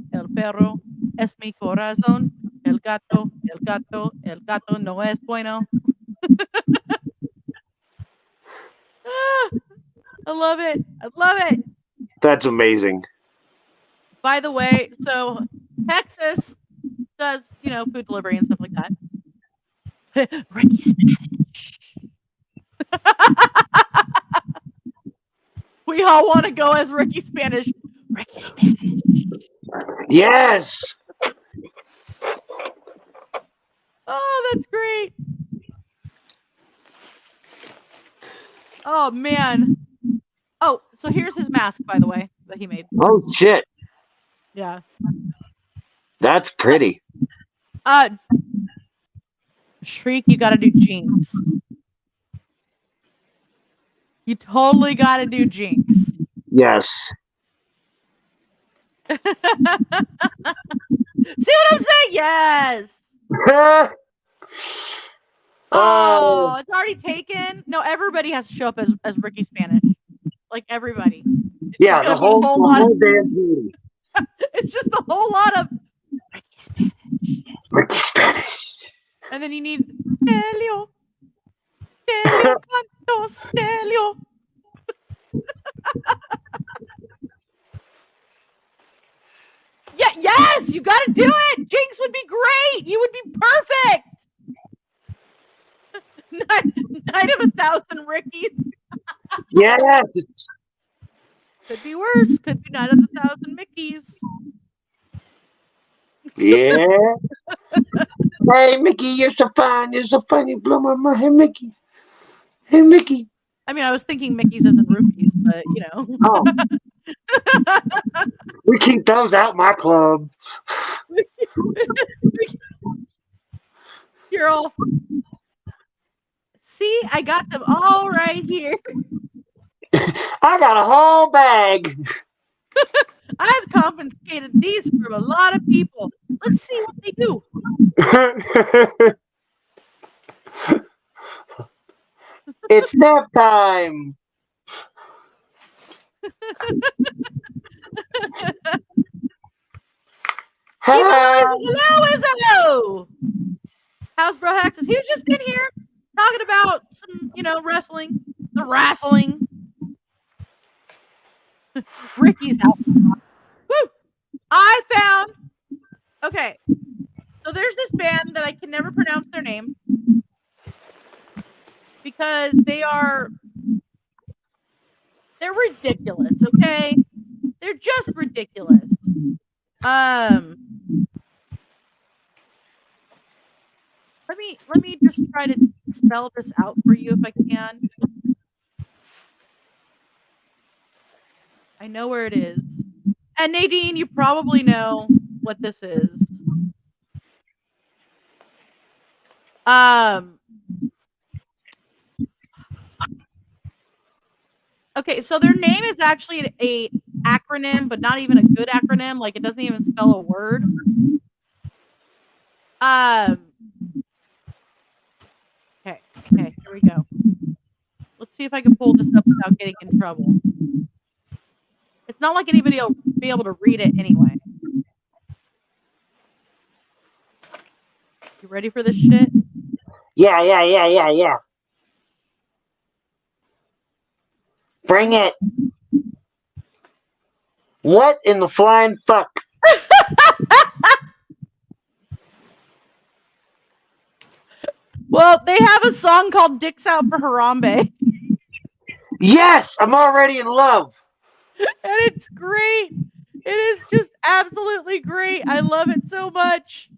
es mi corazón, el gato, no es bueno. I love it. I love it. That's amazing. By the way, so Texas does, food delivery and stuff like that. Ricky Spanish. We all want to go as Ricky Spanish. Ricky Spanish. Yes. Oh, that's great. Oh, man. Oh, so here's his mask, by the way, that he made. Oh, shit. Yeah. That's pretty. Shriek, you gotta do Jinx. You totally gotta do Jinx. Yes. See what I'm saying? Yes. Oh, it's already taken. No, everybody has to show up as Ricky Spanish. Like everybody. It's yeah, the whole damn team. It's just a whole lot of Ricky Spanish. Ricky Spanish. And then you need Stelio. Stelio canto, Stelio. Yeah, yes, you gotta do it. Jinx would be great. You would be perfect. Night of 1,000 Rickies. Yes. Could be worse. Could be Night of 1,000 Mickeys. Yeah. Hey, Mickey, you're so fine. You're so funny. Blow my mind. Hey, Mickey. Hey, Mickey. I mean, I was thinking Mickey's as in rupees, but Oh. We keep those out my club. You're all. See, I got them all right here. I got a whole bag. I've confiscated these from a lot of people. Let's see what they do. It's nap time. Hello. House Bro Hexes. He was just in here talking about some, wrestling. The wrestling. Ricky's house. Woo! I found. Okay. So there's this band that I can never pronounce their name because they're ridiculous, okay? They're just ridiculous. Let me just try to spell this out for you if I can. I know where it is. And Nadine, you probably know what this is. Okay, so their name is actually a acronym, but not even a good acronym. Like, it doesn't even spell a word. Okay, here we go. Let's see if I can pull this up without getting in trouble. It's not like anybody will be able to read it anyway. You ready for this shit? Yeah. Bring it. What in the flying fuck? Well, they have a song called Dicks Out for Harambe. Yes, I'm already in love. And it's great. It is just absolutely great. I love it so much.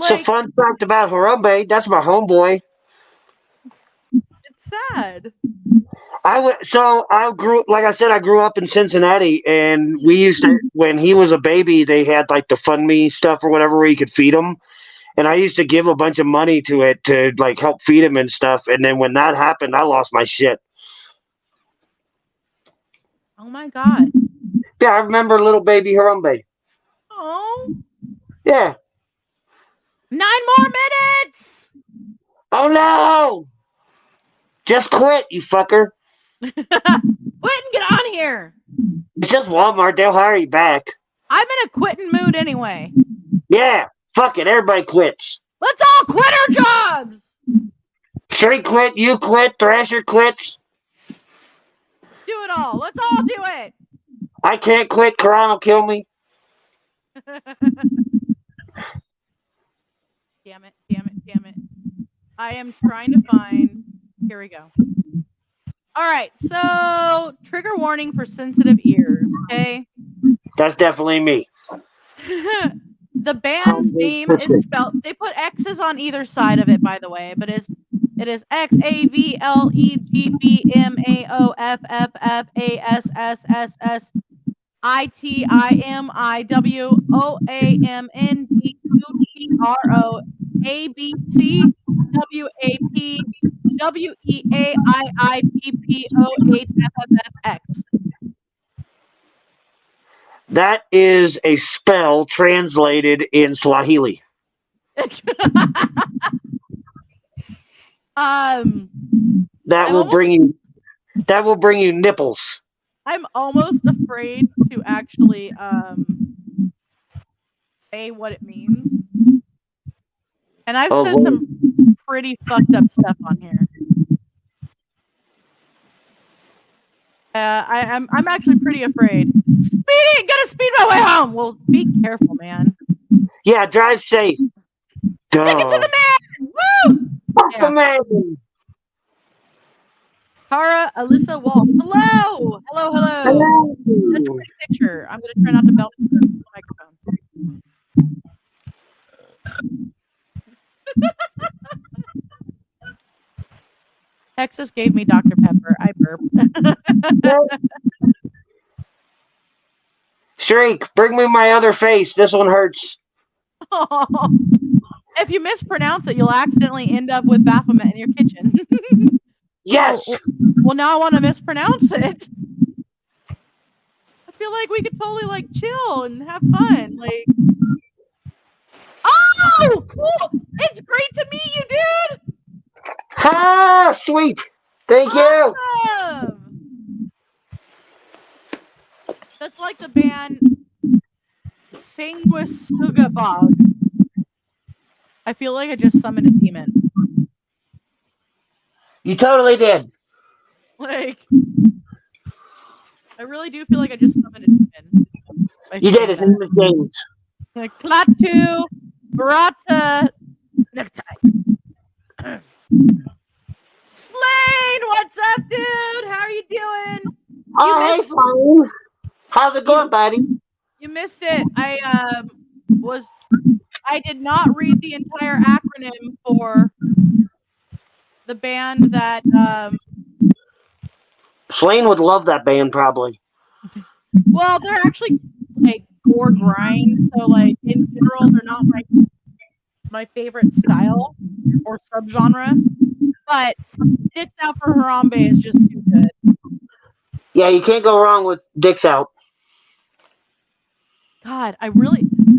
So fun fact about Harambe, that's my homeboy. It's sad. I grew up in Cincinnati, and we used to, when he was a baby, they had like the Fund Me stuff or whatever where you could feed him. And I used to give a bunch of money to it to like help feed him and stuff. And then when that happened, I lost my shit. Oh my God. Yeah, I remember little baby Harambe. Oh. Yeah. 9 more minutes. Oh no! Just quit, you fucker. Quit and get on here. It's just Walmart. They'll hire you back. I'm in a quitting mood anyway. Yeah. Fuck it. Everybody quits. Let's all quit our jobs. Shrink quit. You quit. Thrasher quits. Do it all. Let's all do it. I can't quit. Quran will kill me. Damn it. I am trying to find. Here we go. All right. So, trigger warning for sensitive ears. Okay. That's definitely me. The band's name is spelled. They put X's on either side of it, by the way, but it is XAVLEGBMAOFFASSITIMIWAPPOHFFX. That is a spell translated in Swahili. That will bring you nipples. I'm almost afraid to actually say what it means. And I've said some pretty fucked up stuff on here. I'm actually pretty afraid. Gotta speed my way home. Well, be careful, man. Yeah, drive safe. Stick it to the man. Woo! Fuck the man. Tara Alyssa Wall. Hello. That's a pretty picture. I'm gonna try not to melt the microphone. Texas gave me Dr. Pepper. I burp. Shriek, bring me my other face. This one hurts. Oh. If you mispronounce it, you'll accidentally end up with Baphomet in your kitchen. Yes. Well, now I want to mispronounce it. I feel like we could totally like chill and have fun. Like, oh, cool! It's great to meet you, dude. Ah, sweet. Thank you. That's like the band Sanguisugabog. I feel like I just summoned a demon. You totally did. Like, I really do feel like I just summoned a demon. You did. His name is James. Like, Klaatu, Barata, necktie. Slane, what's up, dude? How are you doing? Oh, hey, Slane. How's it going, buddy? You missed it. I did not read the entire acronym for the band that Slane would love that band, probably. Well, they're actually like gore grind, so like in general, they're not like my favorite style or subgenre. But Dicks Out for Harambe is just too good. Yeah, you can't go wrong with Dicks Out. God,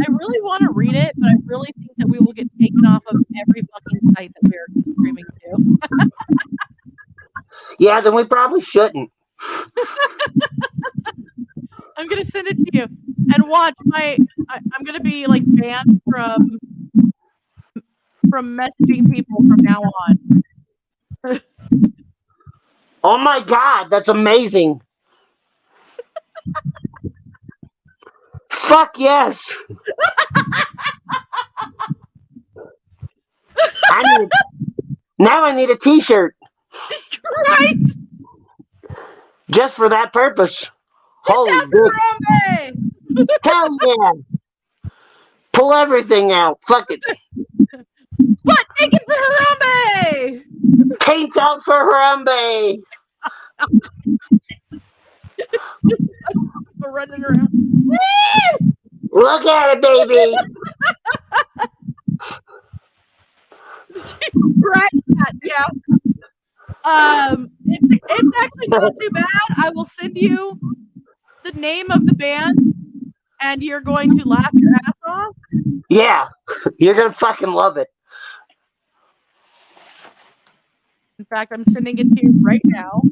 I really want to read it, but I really think that we will get taken off of every fucking site that we are streaming to. Yeah, then we probably shouldn't. I'm gonna send it to you and watch I'm gonna be like banned from messaging people from now on. Oh my god, that's amazing. Fuck yes. Now I need a t-shirt. Right? Just for that purpose. Holy Harambe! hell yeah. Pull everything out. Fuck it. What? Naked for Harambe! Paint out for Harambe. We're running around. Look at it, baby. Right? Yeah. It's actually not too bad. I will send you the name of the band, and you're going to laugh your ass off. Yeah, you're gonna fucking love it. In fact, I'm sending it to you right now.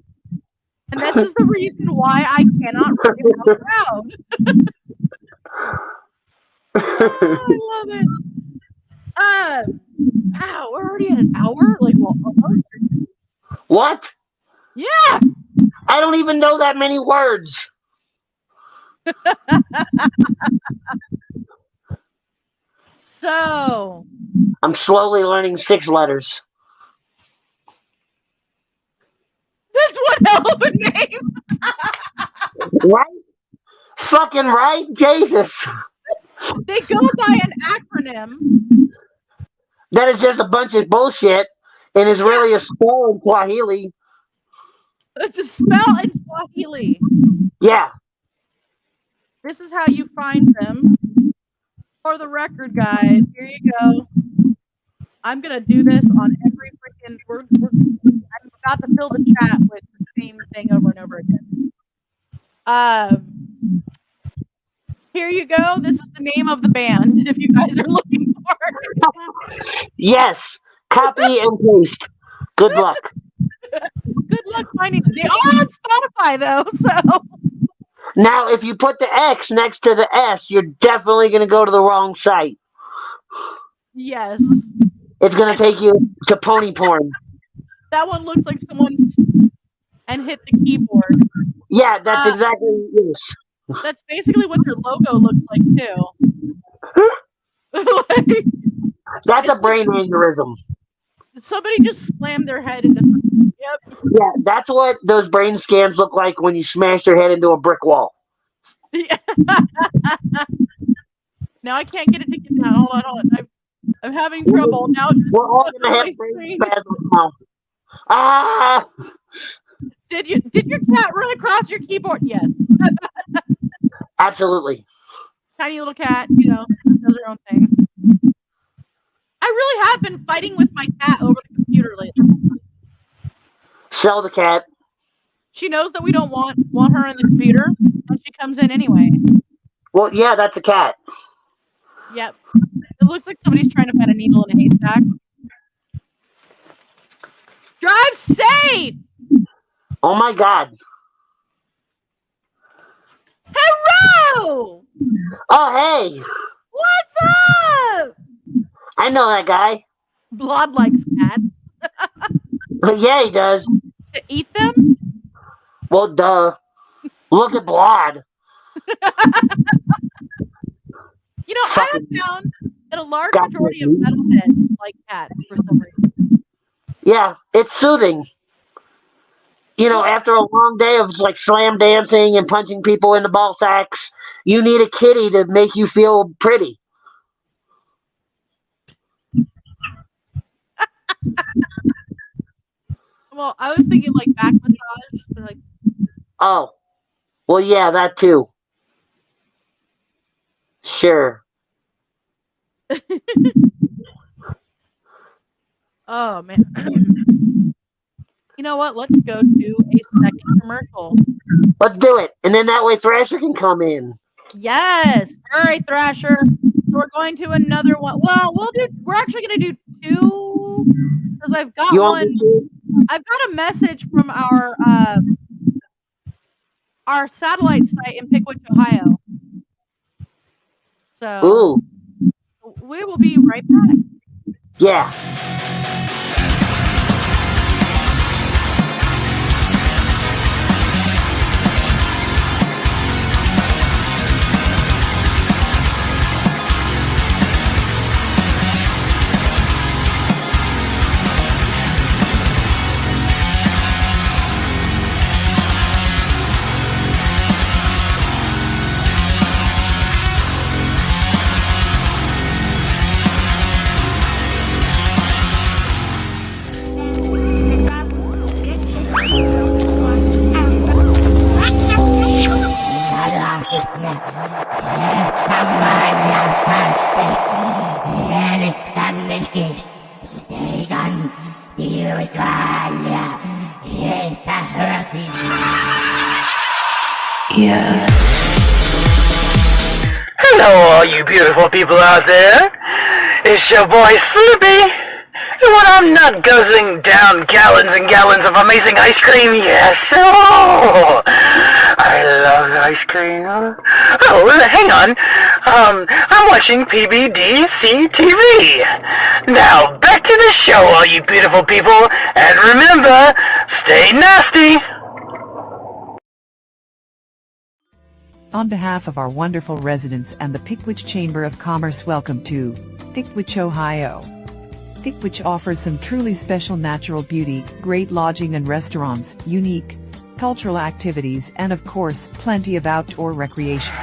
And this is the reason why I cannot read it out loud. Oh, I love it. Wow, we're already at an hour? Like, well, almost. What? Yeah. I don't even know that many words. So. I'm slowly learning 6 letters. That's one hell of a name. Right? Fucking right? Jesus. They go by an acronym. That is just a bunch of bullshit and is really a spell in Swahili. It's a spell in Swahili. Yeah. This is how you find them. For the record, guys, here you go. I'm gonna do this on every freaking word. I'm about to fill the chat with the same thing over and over again. Here you go. This is the name of the band. If you guys are looking for it. Yes. Copy and paste. Good luck. Good luck finding them. They are on Spotify though, so. Now, if you put the X next to the S, you're definitely going to go to the wrong site. Yes. It's going to take you to pony porn. That one looks like someone and hit the keyboard. Yeah, that's exactly what it is. That's basically what their logo looks like too. Like, That's a brain aneurysm. Somebody just slammed their head into something. Yep. Yeah, that's what those brain scans look like when you smash your head into a brick wall. Yeah. Now I can't get it to get down. Hold on. I'm having trouble. Now it's We're all gonna have brain spasms now. Ah! Did your cat run across your keyboard? Yes. Absolutely. Tiny little cat, does her own thing. I really have been fighting with my cat over the computer lately. Sell the cat. She knows that we don't want her in the computer, and she comes in anyway. Well, yeah, that's a cat. Yep. It looks like somebody's trying to find a needle in a haystack. Drive safe! Oh my god. Hello! Oh, hey! What's up? I know that guy. Blood likes cats. Yeah, he does. To eat them? Well, duh. Look at Blood. I have found that a large majority of metalheads like cats for some reason. Yeah, it's soothing. After a long day of like slam dancing and punching people in the ball sacks, you need a kitty to make you feel pretty. Well, I was thinking like back massage. Like, oh, well, yeah, that too. Sure. Oh man. You know what? Let's go to a second commercial. Let's do it, and then that way Thrasher can come in. Yes. All right, Thrasher. So we're going to another one. Well, we're actually going to do 2 because I've got You want one. me to? I've got a message from our satellite site in Pickwick, Ohio. So Ooh, we will be right back. yeah. Yeah. Hello, all you beautiful people out there. It's your boy Slippy. And when I'm not guzzling down gallons and gallons of amazing ice cream, yes, oh, I love ice cream. Oh, hang on. I'm watching PBDC TV. Now, back to the show, all you beautiful people. And remember, stay nasty. On behalf of our wonderful residents and the Pickwick Chamber of Commerce, welcome to Pickwick, Ohio. Pickwick offers some truly special natural beauty, great lodging and restaurants, unique cultural activities, and of course, plenty of outdoor recreation.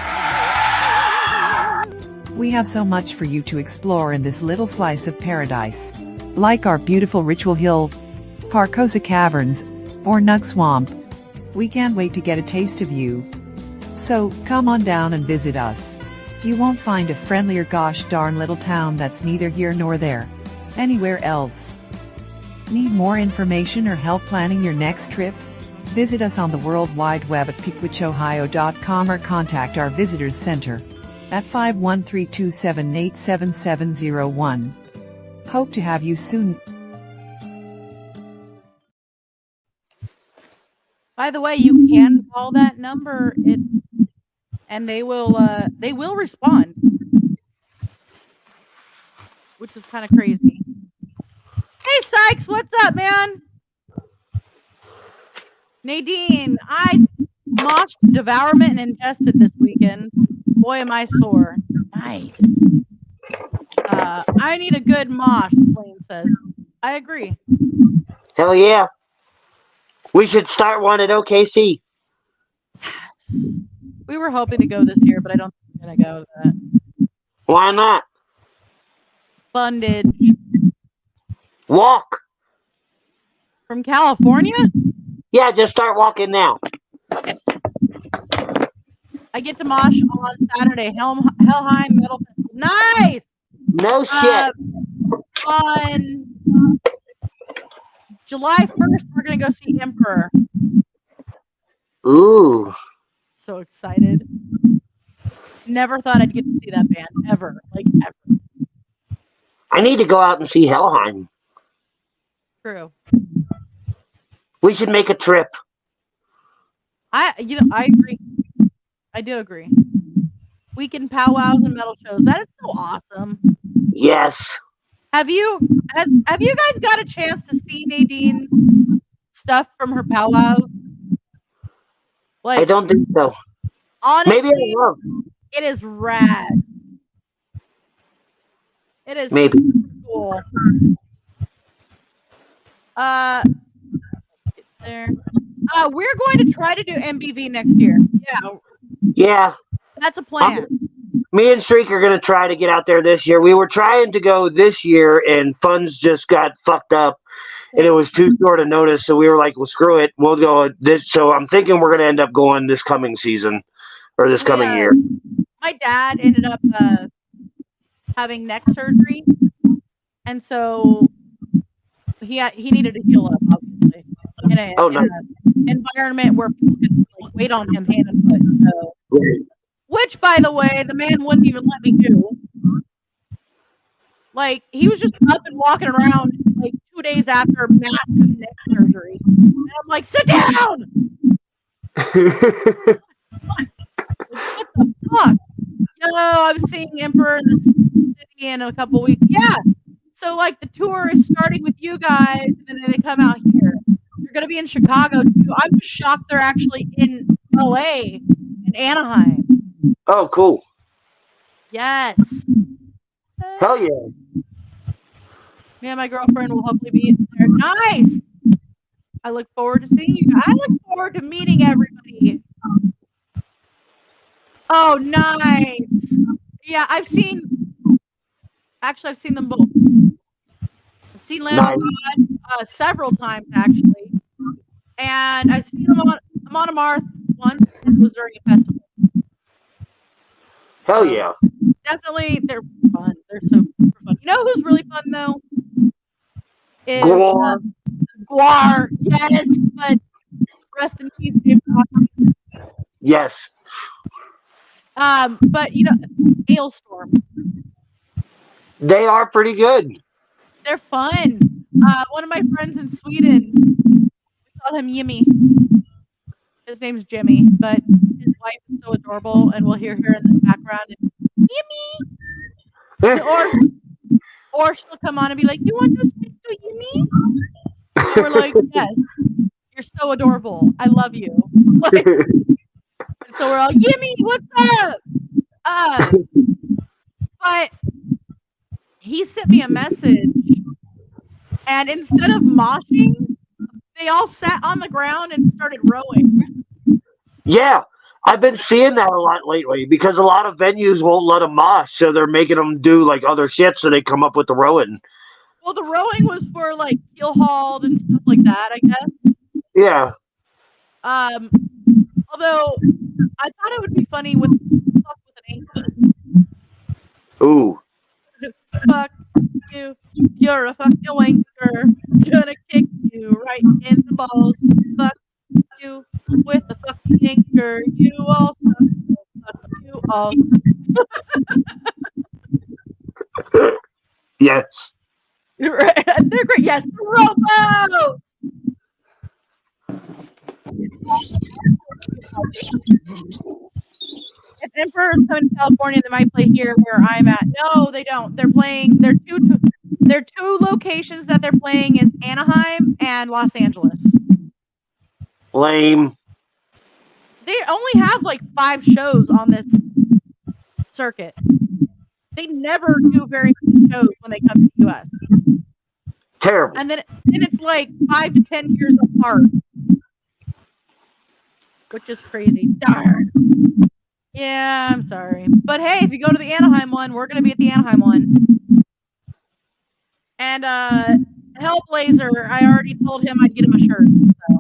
We have so much for you to explore in this little slice of paradise. Like our beautiful Ritual Hill, Parcosa Caverns, or Nug Swamp. We can't wait to get a taste of you. So, come on down and visit us. You won't find a friendlier gosh darn little town that's neither here nor there. Anywhere else. Need more information or help planning your next trip? Visit us on the World Wide Web at pickwitchohio.com or contact our Visitors Center at 513-278-7701. Hope to have you soon. By the way, you can call that number and they will respond. Which is kind of crazy. Hey Sykes, what's up, man? Nadine, I moshed, devourment, and ingested this weekend. Boy, am I sore. Nice. I need a good mosh, Lane says. I agree. Hell yeah. We should start one at OKC. Yes. We were hoping to go this year, but I don't think we're going to go to that. Why not? Fundage. Walk. From California? Yeah, just start walking now. Okay. I get to mosh on Saturday. Helheim Metal Festival. Nice! No shit. On July 1st, we're going to go see Emperor. Ooh. So excited. Never thought I'd get to see that band ever. Like, ever. I need to go out and see Helheim. True. We should make a trip. I agree. I do agree. Weekend powwows and metal shows. That is so awesome. Yes. Have you guys got a chance to see Nadine's stuff from her powwows? Like, I don't think so. Honestly, Maybe I will. It is rad. It is Maybe. super cool. There. We're going to try to do MBV next year. Yeah. Yeah. That's a plan. Me and Streak are going to try to get out there this year. We were trying to go this year, and funds just got fucked up, and it was too short a notice, so we were like, well, screw it. We'll go this. So I'm thinking we're going to end up going this coming season, or this coming year. My dad ended up having neck surgery, and so he needed to heal up, obviously, in an environment where people could like, wait on him hand and foot. So. Right. Which, by the way, the man wouldn't even let me do. Like, he was just up and walking around like 2 days after massive neck surgery. And I'm like, sit down! Like, what the fuck? Yo, I'm seeing Emperor in the city in a couple weeks. Yeah. So, like, the tour is starting with you guys, and then they come out here. You're going to be in Chicago, too. I'm just shocked they're actually in LA, in Anaheim. Oh, cool. Yes. Hell yeah. Me and my girlfriend will hopefully be there. Nice. I look forward to seeing you guys. I look forward to meeting everybody. Oh, nice. Yeah, I've seen them both. I've seen Lamb of God several times, actually. And I've seen them on Aaaaaand once, and it was during a festival. Hell yeah. Definitely, they're fun. They're so super fun. You know who's really fun, though? Is Guar. Yes, but rest in peace, Dave. Yes. But, you know, Hailstorm. They are pretty good. They're fun. One of my friends in Sweden, we call him Yimmy. His name's Jimmy, but his wife is so adorable, and we'll hear her in the background. And, Yimmy! or she'll come on and be like, you want to speak to Yimmy? And we're like, yes. You're so adorable. I love you. Like, and so we're all, Yimmy, what's up? But he sent me a message, and instead of moshing, they all sat on the ground and started rowing. Yeah, I've been seeing that a lot lately because a lot of venues won't let them mosh, so they're making them do like other shit so they come up with the rowing. Well, the rowing was for like keel hauled and stuff like that, I guess. Yeah. Although I thought it would be funny with an anchor. Ooh. Fuck you. You're a fucking wanker. Gonna kick you right in the balls. Fuck you with a fucking anchor. You all suck. Fuck you all. Yes. Right. They're great. Yes, the rowboat. If Emperor is coming to California, they might play here where I'm at. No, they don't. They're playing. Their two locations that they're playing is Anaheim and Los Angeles. Lame. They only have like 5 shows on this circuit. They never do very many shows when they come to the US. Terrible. And then it's like 5 to 10 years apart. Which is crazy. Darn. Yeah, I'm sorry. But hey, if you go to the Anaheim one, we're going to be at the Anaheim one. And Hellblazer, I already told him I'd get him a shirt. So.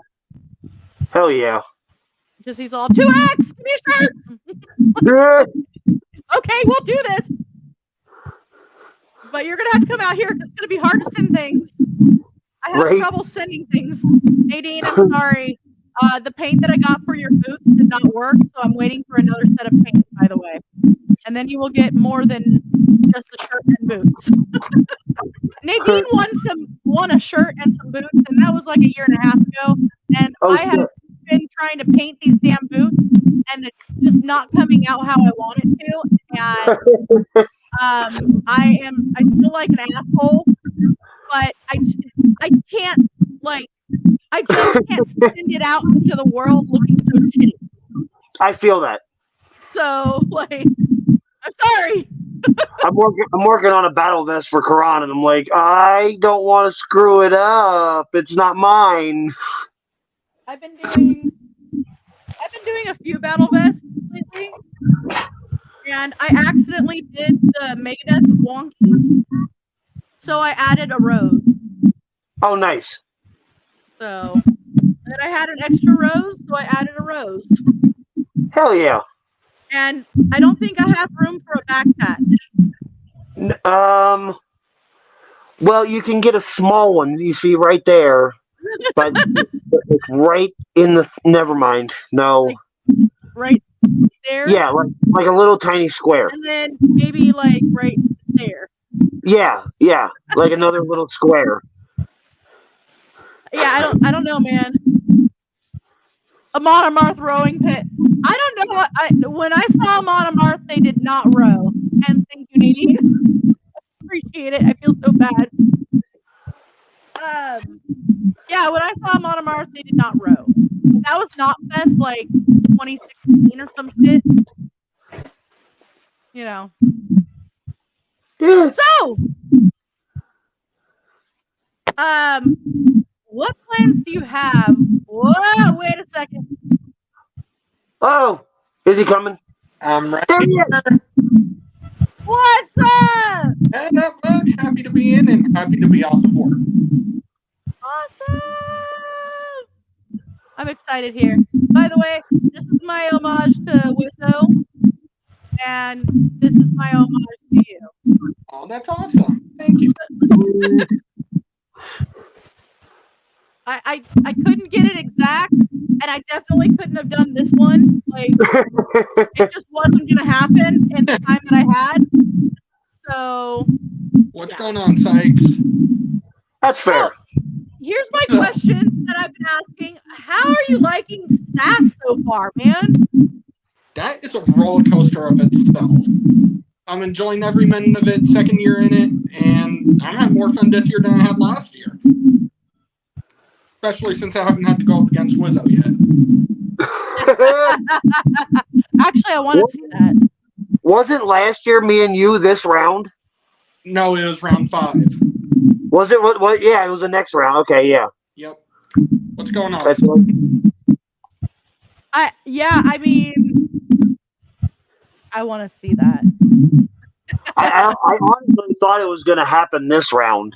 Hell yeah. Because he's all, 2X, give me a shirt. Okay, we'll do this. But you're going to have to come out here because it's going to be hard to send things. I have trouble sending things. Nadine, I'm sorry. The paint that I got for your boots did not work, so I'm waiting for another set of paint, by the way. And then you will get more than just the shirt and boots. Nadine won a shirt and some boots, and that was like a year and a half ago. And I have been trying to paint these damn boots, and they're just not coming out how I want it to. And I feel like an asshole, but I can't, like, I just can't send it out into the world looking so shitty. I feel that. So, like, I'm sorry. I'm working on a battle vest for Quran, and I'm like, I don't want to screw it up. It's not mine. I've been doing a few battle vests lately, and I accidentally did the Megadeth wonky, so I added a rose. Oh, nice. So, and then I had an extra rose, so I added a rose. Hell yeah. And I don't think I have room for a back patch. Well, you can get a small one. You see right there, but it's right in the. Never mind. No. Right. there. Yeah, like a little tiny square. And then maybe like right there. Yeah, like another little square. Yeah, I don't know, man. A Monomarth rowing pit. I don't know. When I saw Monomarth, they did not row. And thank you, Nadine. Appreciate it. I feel so bad. Yeah, when I saw Monomarth, they did not row. But that was not Fest like 2016 or some shit. You know. Yeah. So, what plans do you have? Whoa, wait a second. Oh, is he coming? I'm right There he here. is. What's up? Not much. Happy to be in and happy to be off of work. Awesome! I'm excited here. By the way, this is my homage to Wizzo, and this is my homage to you. Oh, that's awesome. Thank you. I couldn't get it exact, and I definitely couldn't have done this one. Like, it just wasn't gonna happen in the time that I had. So, What's going on, Sykes? That's fair. so here's my question that I've been asking: how are you liking SAS so far, man? That is a roller coaster of itself. I'm enjoying every minute of it, second year in it, and I'm having more fun this year than I had last year. Especially since I haven't had to go up against Wizzo yet. Actually, I want to see that. Wasn't last year me and you this round? No, it was round 5. Was it? What? Yeah, it was the next round. Okay, yeah. Yep. What's going on? That's right. I mean, I want to see that. I honestly thought it was going to happen this round.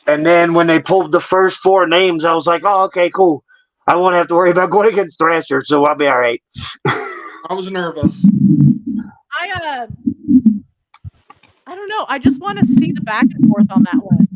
And then when they pulled the first 4 names, I was like, oh, okay, cool. I won't have to worry about going against Thrasher, so I'll be all right. I was nervous. I don't know. I just want to see the back and forth on that one.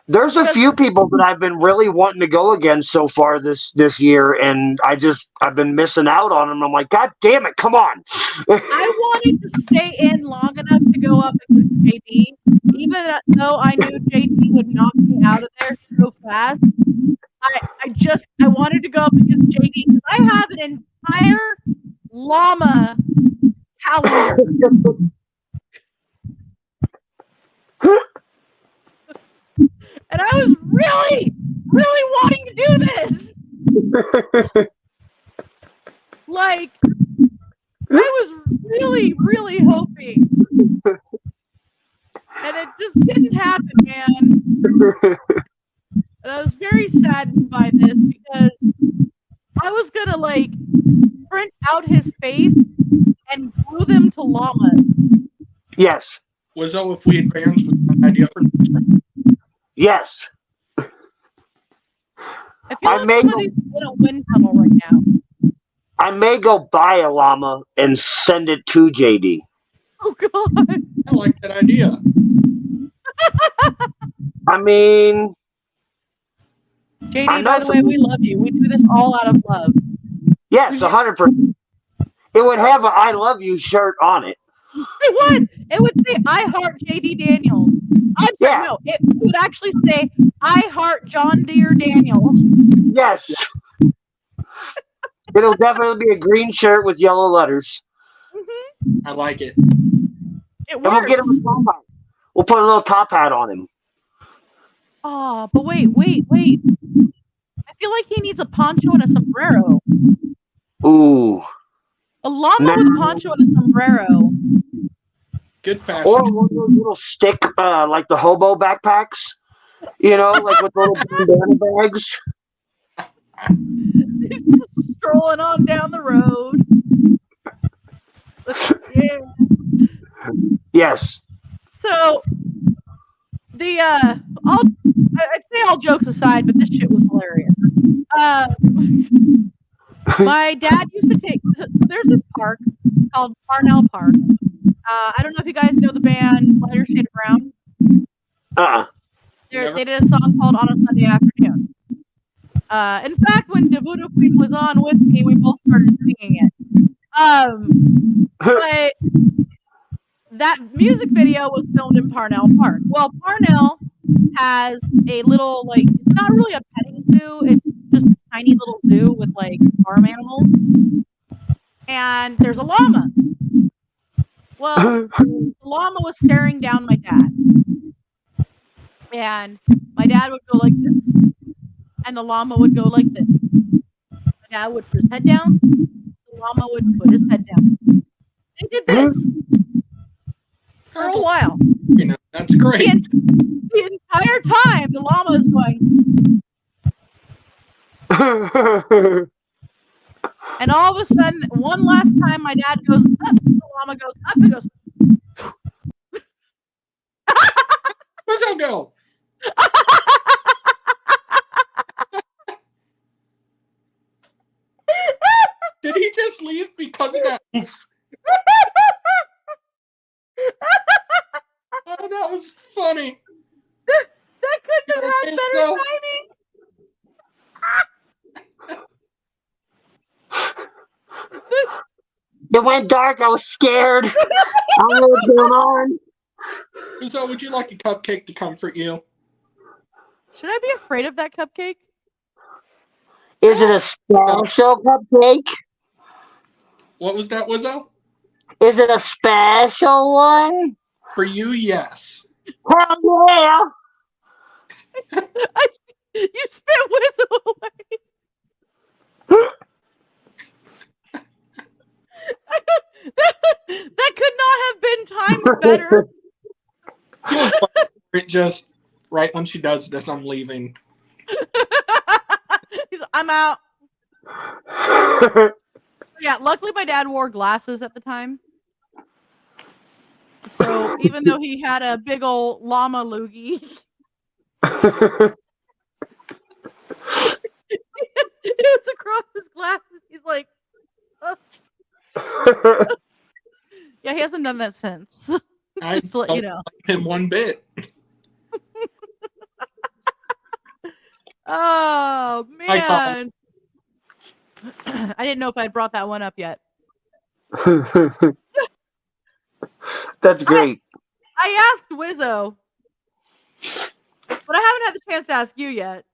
There's a few people that I've been really wanting to go against so far this year, and I've been missing out on them. I'm like, God damn it, come on. I wanted to stay in long enough to go up against JD, even though I knew JD would knock me out of there so fast. I wanted to go up against JD because I have an entire llama calendar. And I was really, really wanting to do this. Like, I was really, really hoping. And it just didn't happen, man. And I was very saddened by this because I was gonna, like, print out his face and glue them to llamas. Yes. Wizzo, if we advance with an idea for next round. Yes. I feel like somebody's in a wind tunnel right now. I may go buy a llama and send it to JD. Oh, God. I like that idea. I mean... JD, by the way, we love you. We do this all out of love. Yes, 100%. It would have a I love you shirt on it. It would. It would say I heart JD Daniels. I'm sorry, no. It would actually say I heart John Deere Daniels. Yes. It'll definitely be a green shirt with yellow letters. Mm-hmm. I like it. It works. And we'll get him a top hat. We'll put a little top hat on him. Oh, but wait. I feel like he needs a poncho and a sombrero. Ooh. A llama with a poncho and a sombrero. Good fashion. Or one of those little stick, like the hobo backpacks. You know, like with little bandana bags. He's just strolling on down the road. Yeah. Yes. So, I'd say all jokes aside, but this shit was hilarious. My dad used to take, so there's this park called Parnell Park. I don't know if you guys know the band Lighter Shade of Brown. They did a song called On a Sunday Afternoon. In fact, when Devoto Queen was on with me, we both started singing it. But that music video was filmed in Parnell Park. Well, Parnell has a little, like, it's not really a petting zoo. It's just a tiny little zoo with, like, farm animals. And there's a llama. Well, the llama was staring down my dad. And my dad would go like this. And the llama would go like this. My dad would put his head down. The llama would put his head down. He did this for a while. You know, that's great. The entire time, the llama is going. And all of a sudden, one last time, my dad goes up. The llama goes up and goes. Where's that go? Did he just leave because of that? Oh, that was funny. That couldn't have had better timing. It went dark. I was scared. I don't know what's going on. So, would you like a cupcake to comfort you? Should I be afraid of that cupcake? Is it a special cupcake? What was that, Wizzo? Is it a special one? For you, yes. Hell yeah! You spit Wizzo away. That could not have been timed better. It just, right when she does this, I'm leaving. I'm out. Yeah, luckily my dad wore glasses at the time. So even though he had a big old llama loogie, it was across his glasses. He's like, oh. Yeah, he hasn't done that since. I Just to let don't you know. like him one bit. Oh man. I didn't know if I'd brought that one up yet. That's great. I asked Wizzo, but I haven't had the chance to ask you yet.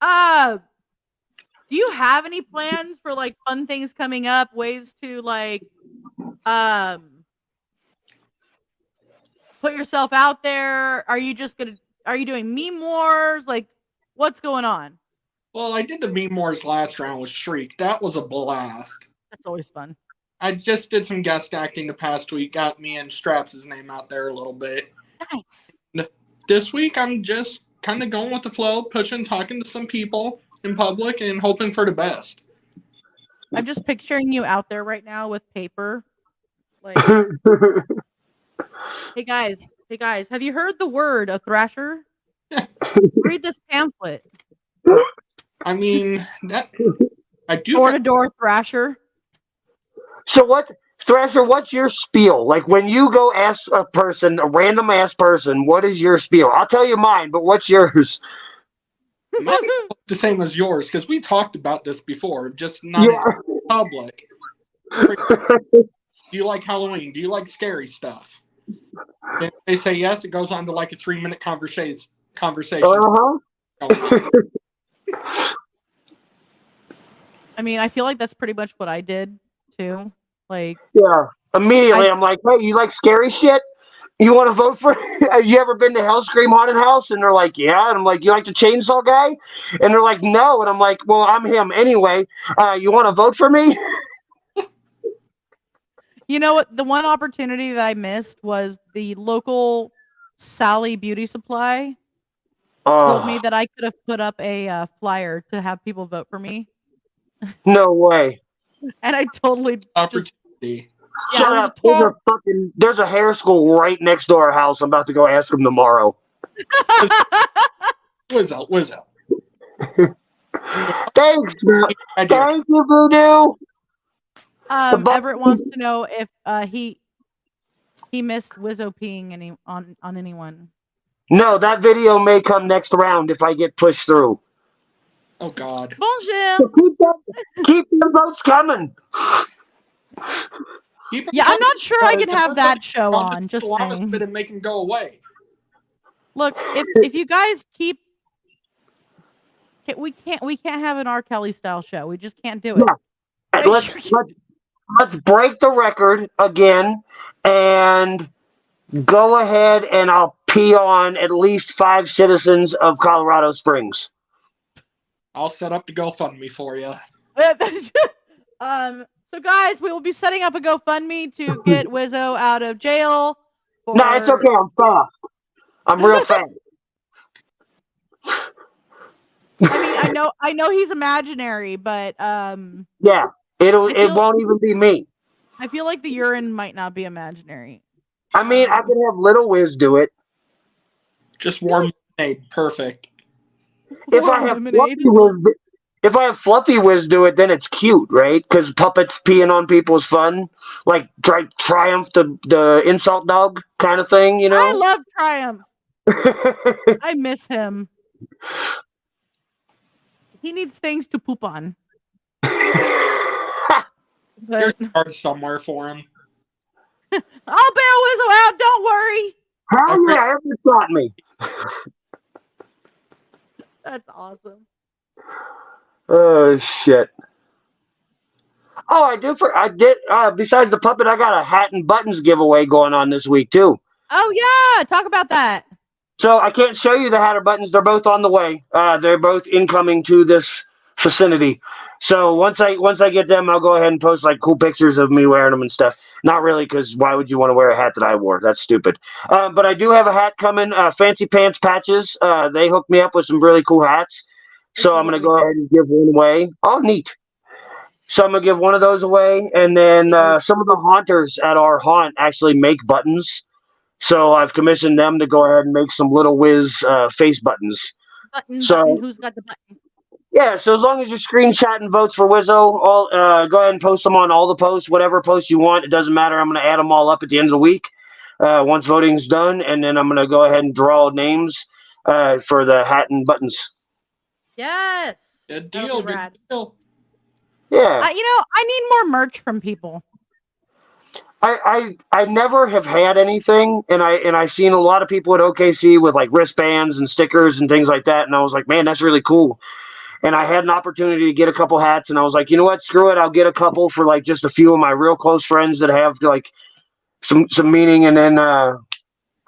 Do you have any plans for like fun things coming up? Ways to like put yourself out there? Are you doing meme wars? Like, what's going on? Well, I did the Meme Wars last round with Shriek. That was a blast. That's always fun. I just did some guest acting the past week. Got me and Straps' name out there a little bit. Nice. This week, I'm just kind of going with the flow, pushing, talking to some people in public, and hoping for the best. I'm just picturing you out there right now with paper. Like, hey guys, have you heard the word of Thrasher? Read this pamphlet. I mean, that I do. Door-to-door Thrasher. So what, Thrasher, what's your spiel? Like when you go ask a person, a random ass person, what is your spiel? I'll tell you mine, but what's yours? Mine's the same as yours, because we talked about this before, just not in public. Do you like Halloween? Do you like scary stuff? If they say yes, it goes on to like a 3-minute conversation. I mean, I feel like that's pretty much what I did too. Like, yeah, immediately I'm like, hey, you like scary shit? You want to vote for? Have you ever been to Hellscream Haunted House? And they're like, yeah. And I'm like, you like the chainsaw guy? And they're like, no. And I'm like, well, I'm him anyway. You want to vote for me? You know what? The one opportunity that I missed was the local Sally Beauty Supply told me that I could have put up a flyer to have people vote for me. No way. And I totally opportunity. Shut up. There's a hair school right next to our house. I'm about to go ask them tomorrow. Wizzo. Thanks. Thank you, Voodoo. Everett wants to know if he missed Wizzo peeing on anyone. No, that video may come next round if I get pushed through. Oh God. Bonjour. So keep your votes coming. Keep Yeah, I'm not sure I can have everybody- that show I'll on. Just a lot of saying. spit and make him go away. Look, if you guys keep, we can't have an R. Kelly style show. We just can't do it. Yeah. Let's break the record again and go ahead, and I'll pee on at least 5 citizens of Colorado Springs. I'll set up the GoFundMe for you. So guys, we will be setting up a GoFundMe to get Wizzo out of jail. No, it's okay. I'm fast. I'm real fast. I mean, I know he's imaginary, but yeah, it won't even be me. I feel like the urine might not be imaginary. I mean, I can have Little Wiz do it. Just warm lemonade, perfect. If I have Fluffy Wiz do it, then it's cute, right? Because puppets peeing on people is fun. Like Triumph, the insult dog kind of thing, you know? I love Triumph. I miss him. He needs things to poop on. There's a card somewhere for him. I'll bail Wizzo out, don't worry. Hell yeah, it got me. That's awesome. Oh shit. Oh, I did. Besides the puppet, I got a hat and buttons giveaway going on this week too. Oh yeah, talk about that. So I can't show you the hat or buttons. They're both on the way. They're both incoming to this vicinity. So once I get them, I'll go ahead and post like cool pictures of me wearing them and stuff. Not really, because why would you want to wear a hat that I wore? That's stupid. But I do have a hat coming. Fancy Pants Patches. They hooked me up with some really cool hats. So I'm gonna go ahead and give one away. Oh, neat. So I'm gonna give one of those away, and then some of the haunters at our haunt actually make buttons. So I've commissioned them to go ahead and make some Little Wiz face buttons. Button. Who's got the button? Yeah, so as long as you're screenshotting votes for Wizzo, go ahead and post them on all the posts, whatever post you want. It doesn't matter. I'm going to add them all up at the end of the week once voting's done, and then I'm going to go ahead and draw names for the hat and buttons. Yes. Good deal. Good deal. Yeah. I need more merch from people. I never have had anything, and I seen a lot of people at OKC with like wristbands and stickers and things like that, and I was like, man, that's really cool. And I had an opportunity to get a couple hats, and I was like, you know what, screw it, I'll get a couple for like just a few of my real close friends that have like some meaning, and then I'll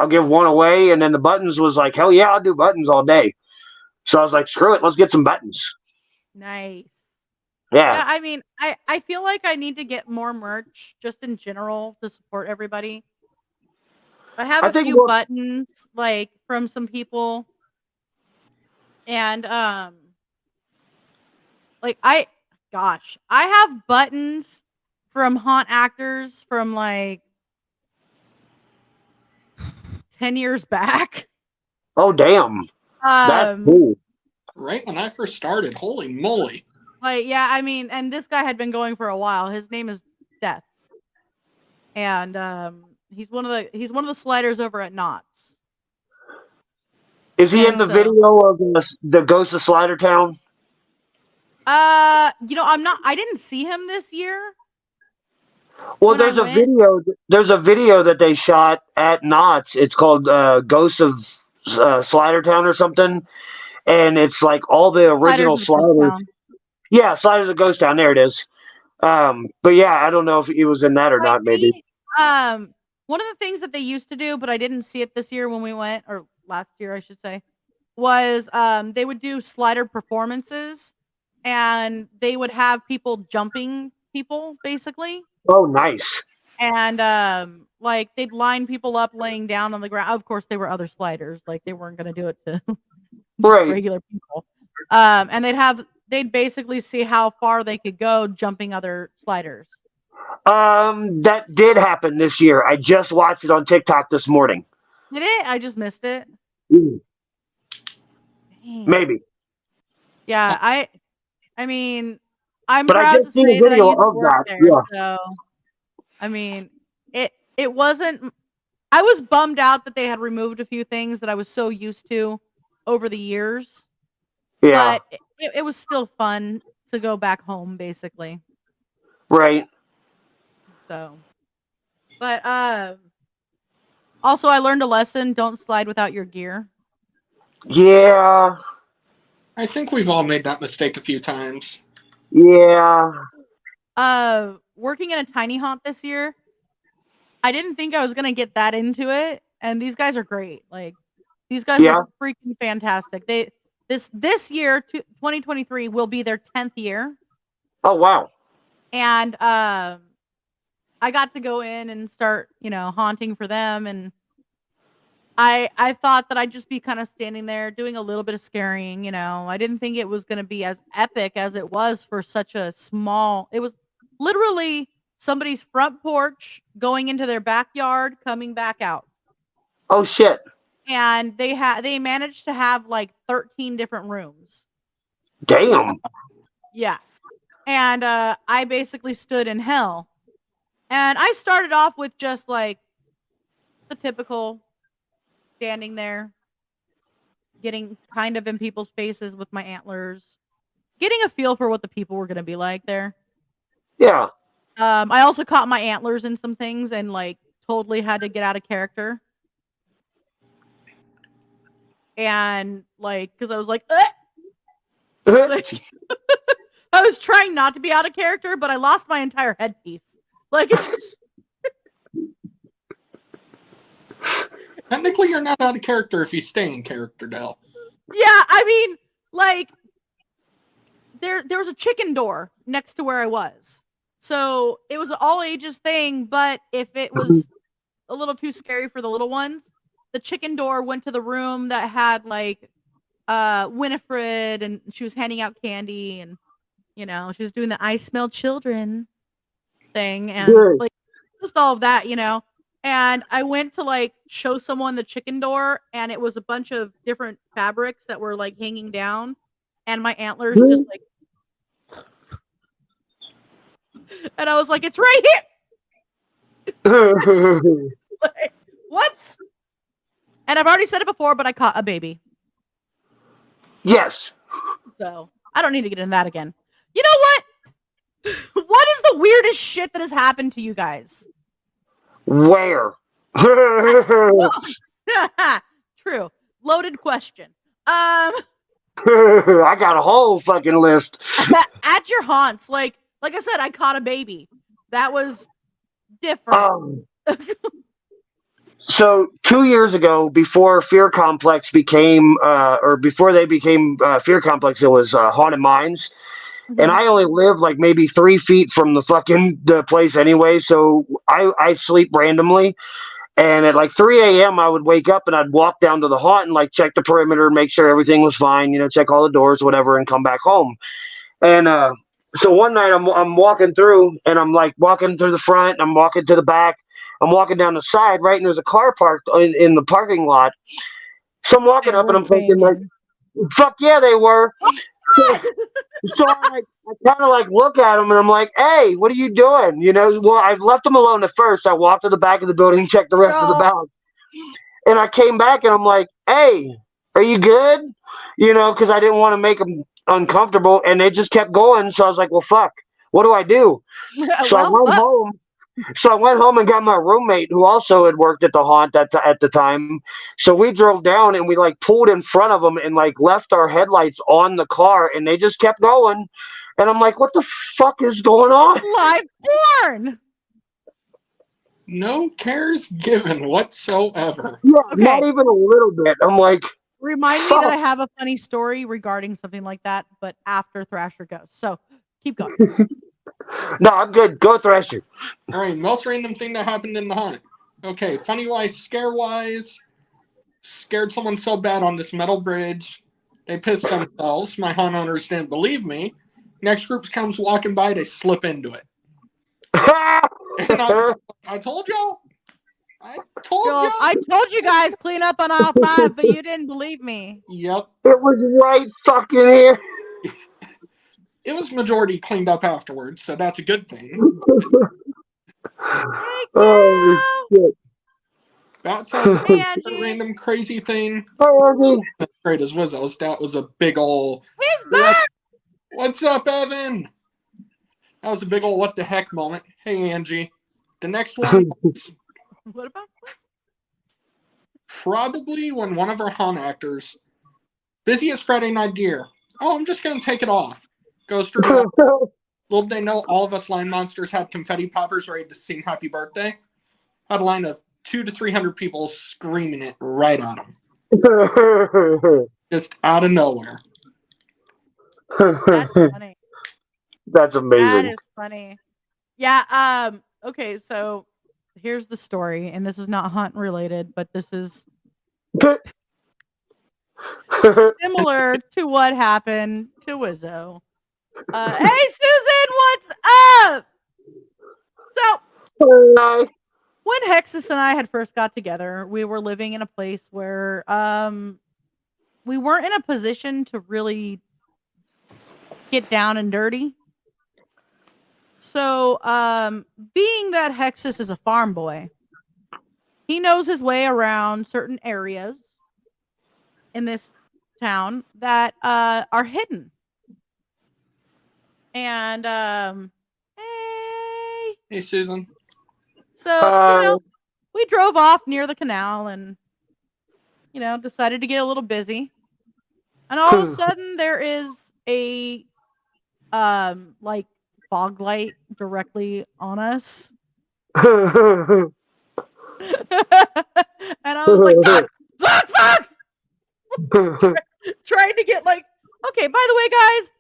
give one away. And then the buttons was like, hell yeah, I'll do buttons all day. So I was like, screw it, let's get some buttons. Nice. Yeah. I mean, I feel like I need to get more merch just in general to support everybody. I have a few buttons like from some people, and like I have buttons from haunt actors from like 10 years back. Oh damn. That's cool. Right when I first started, holy moly. Like, yeah, I mean, and this guy had been going for a while. His name is Death. And he's one of the sliders over at Knott's. Is he in the video of the Ghost of Slider Town? I didn't see him this year. Well, there's a video that they shot at Knott's. It's called Ghost of Slider Town or something. And it's like all the original sliders. Yeah, Sliders of Ghost Town. There it is. But yeah, I don't know if he was in that or not. Maybe. One of the things that they used to do, but I didn't see it this year when we went, or last year, I should say, was they would do slider performances, and they would have people jumping people, basically. Oh, nice. And like they'd line people up laying down on the ground. Of course, they were other sliders. Like they weren't going to do it to regular people. And they'd basically see how far they could go jumping other sliders. That did happen this year. I just watched it on TikTok this morning. Did it? I just missed it. Maybe. Yeah, I mean, I'm proud to say that I used to work there. Yeah. So, I mean, it wasn't. I was bummed out that they had removed a few things that I was so used to over the years. Yeah. But it was still fun to go back home, basically. Right. So, but also I learned a lesson: don't slide without your gear. Yeah. I think we've all made that mistake a few times. Yeah. Working in a tiny haunt this year, I didn't think I was gonna get that into it, and these guys are great. Like, these guys Yeah. were freaking fantastic. This year, 2023, will be their 10th year, Oh wow. and I got to go in and start, haunting for them, and I thought that I'd just be kind of standing there doing a little bit of scaring. I didn't think it was gonna be as epic as it was for such a small. It was literally somebody's front porch going into their backyard, coming back out. Oh shit. And they managed to have like 13 different rooms. Damn. Yeah. And I basically stood in hell. And I started off with just like the typical standing there, getting kind of in people's faces with my antlers, getting a feel for what the people were going to be like there. Yeah. I also caught my antlers in some things and like totally had to get out of character. And like, because I was like, like, I was trying not to be out of character, but I lost my entire headpiece. Like, it's just. Technically, you're not out of character if you stay in character, Del. Yeah, I mean, like, there was a chicken door next to where I was. So it was an all ages thing, but if it was a little too scary for the little ones, the chicken door went to the room that had like Winifred, and she was handing out candy, and she was doing the I smell children thing, and like just all of that, and I went to like show someone the chicken door, and it was a bunch of different fabrics that were like hanging down, and my antlers just like, and I was like, it's right here. Like, what? And I've already said it before, but I caught a baby. Yes. So I don't need to get into that again. You know what? What is the weirdest shit that has happened to you guys? Where? True. Loaded question. I got a whole fucking list. At your haunts, like I said, I caught a baby. That was different. So 2 years ago, before Fear Complex became, or before they became Fear Complex, it was Haunted Minds. Mm-hmm. And I only live like maybe 3 feet from the place anyway. So I sleep randomly. And at like 3 a.m., I would wake up and I'd walk down to the haunt and like check the perimeter and make sure everything was fine, check all the doors, whatever, and come back home. And so one night I'm walking through, and I'm like walking through the front, and I'm walking to the back. I'm walking down the side, right, and there's a car parked in the parking lot. So I'm walking up, and I'm thinking, like, fuck yeah, they were. So I kind of like look at them, and I'm like, hey, what are you doing? Well, I've left them alone at first. I walked to the back of the building, checked the rest of the back. And I came back, and I'm like, hey, are you good? Because I didn't want to make them uncomfortable, and they just kept going. So I was like, well, fuck, what do I do? So I went home. So I went home and got my roommate, who also had worked at the haunt at the time. So we drove down, and we like pulled in front of them and like left our headlights on the car, and they just kept going. And I'm like, what the fuck is going on? Live porn. No cares given whatsoever. Yeah, okay. Not even a little bit. I'm like, remind me that I have a funny story regarding something like that, but after Thrasher goes. So keep going. No, I'm good. Go Thrasher. All right, most random thing that happened in the haunt. Okay, funny-wise, scare-wise, scared someone so bad on this metal bridge, they pissed themselves. My haunt owners didn't believe me. Next group comes walking by, they slip into it. And I told y'all. I told you guys clean up on aisle 5, but you didn't believe me. Yep. It was right fucking here. It was majority cleaned up afterwards, so that's a good thing. Oh, shit. That's a random crazy thing. That's great as Wizzo's. That was a big ol'. He's back! What's up, Evan? That was a big ol' what the heck moment. Hey, Angie. The next one was What about? probably when one of our haunt actors, busiest Friday night gear. Oh, I'm just going to take it off. Goes through the line. Little they know, all of us line monsters had confetti poppers ready to sing happy birthday. Had a line of 200 to 300 people screaming it right at him. Just out of nowhere. That's funny. That's amazing. That is funny. Yeah. Okay. So here's the story, and this is not hunt related, but this is similar to what happened to Wizzo. Hey, Susan, what's up? So when Hexus and I had first got together, we were living in a place where we weren't in a position to really get down and dirty. So, being that Hexus is a farm boy, he knows his way around certain areas in this town that are hidden. And Hey, Susan. So, we drove off near the canal and decided to get a little busy. And all of a sudden there is a like fog light directly on us. And I was like, fuck! Trying to get like, okay, by the way, guys,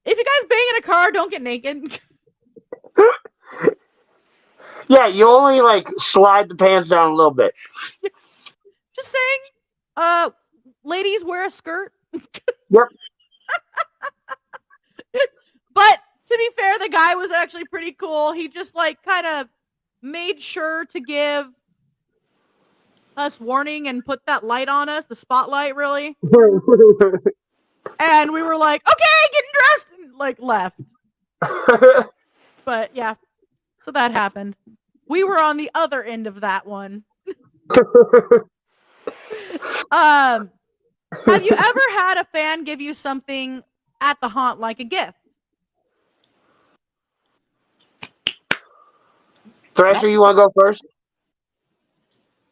if you guys bang in a car, don't get naked. Yeah, you only like slide the pants down a little bit. Just saying, ladies wear a skirt. Yep. But to be fair, the guy was actually pretty cool. He just like kind of made sure to give us warning and put that light on us, the spotlight, really. And we were like, okay, getting dressed, and like left. But yeah, so that happened. We were on the other end of that one. Have you ever had a fan give you something at the haunt like a gift? Thrasher, you want to go first?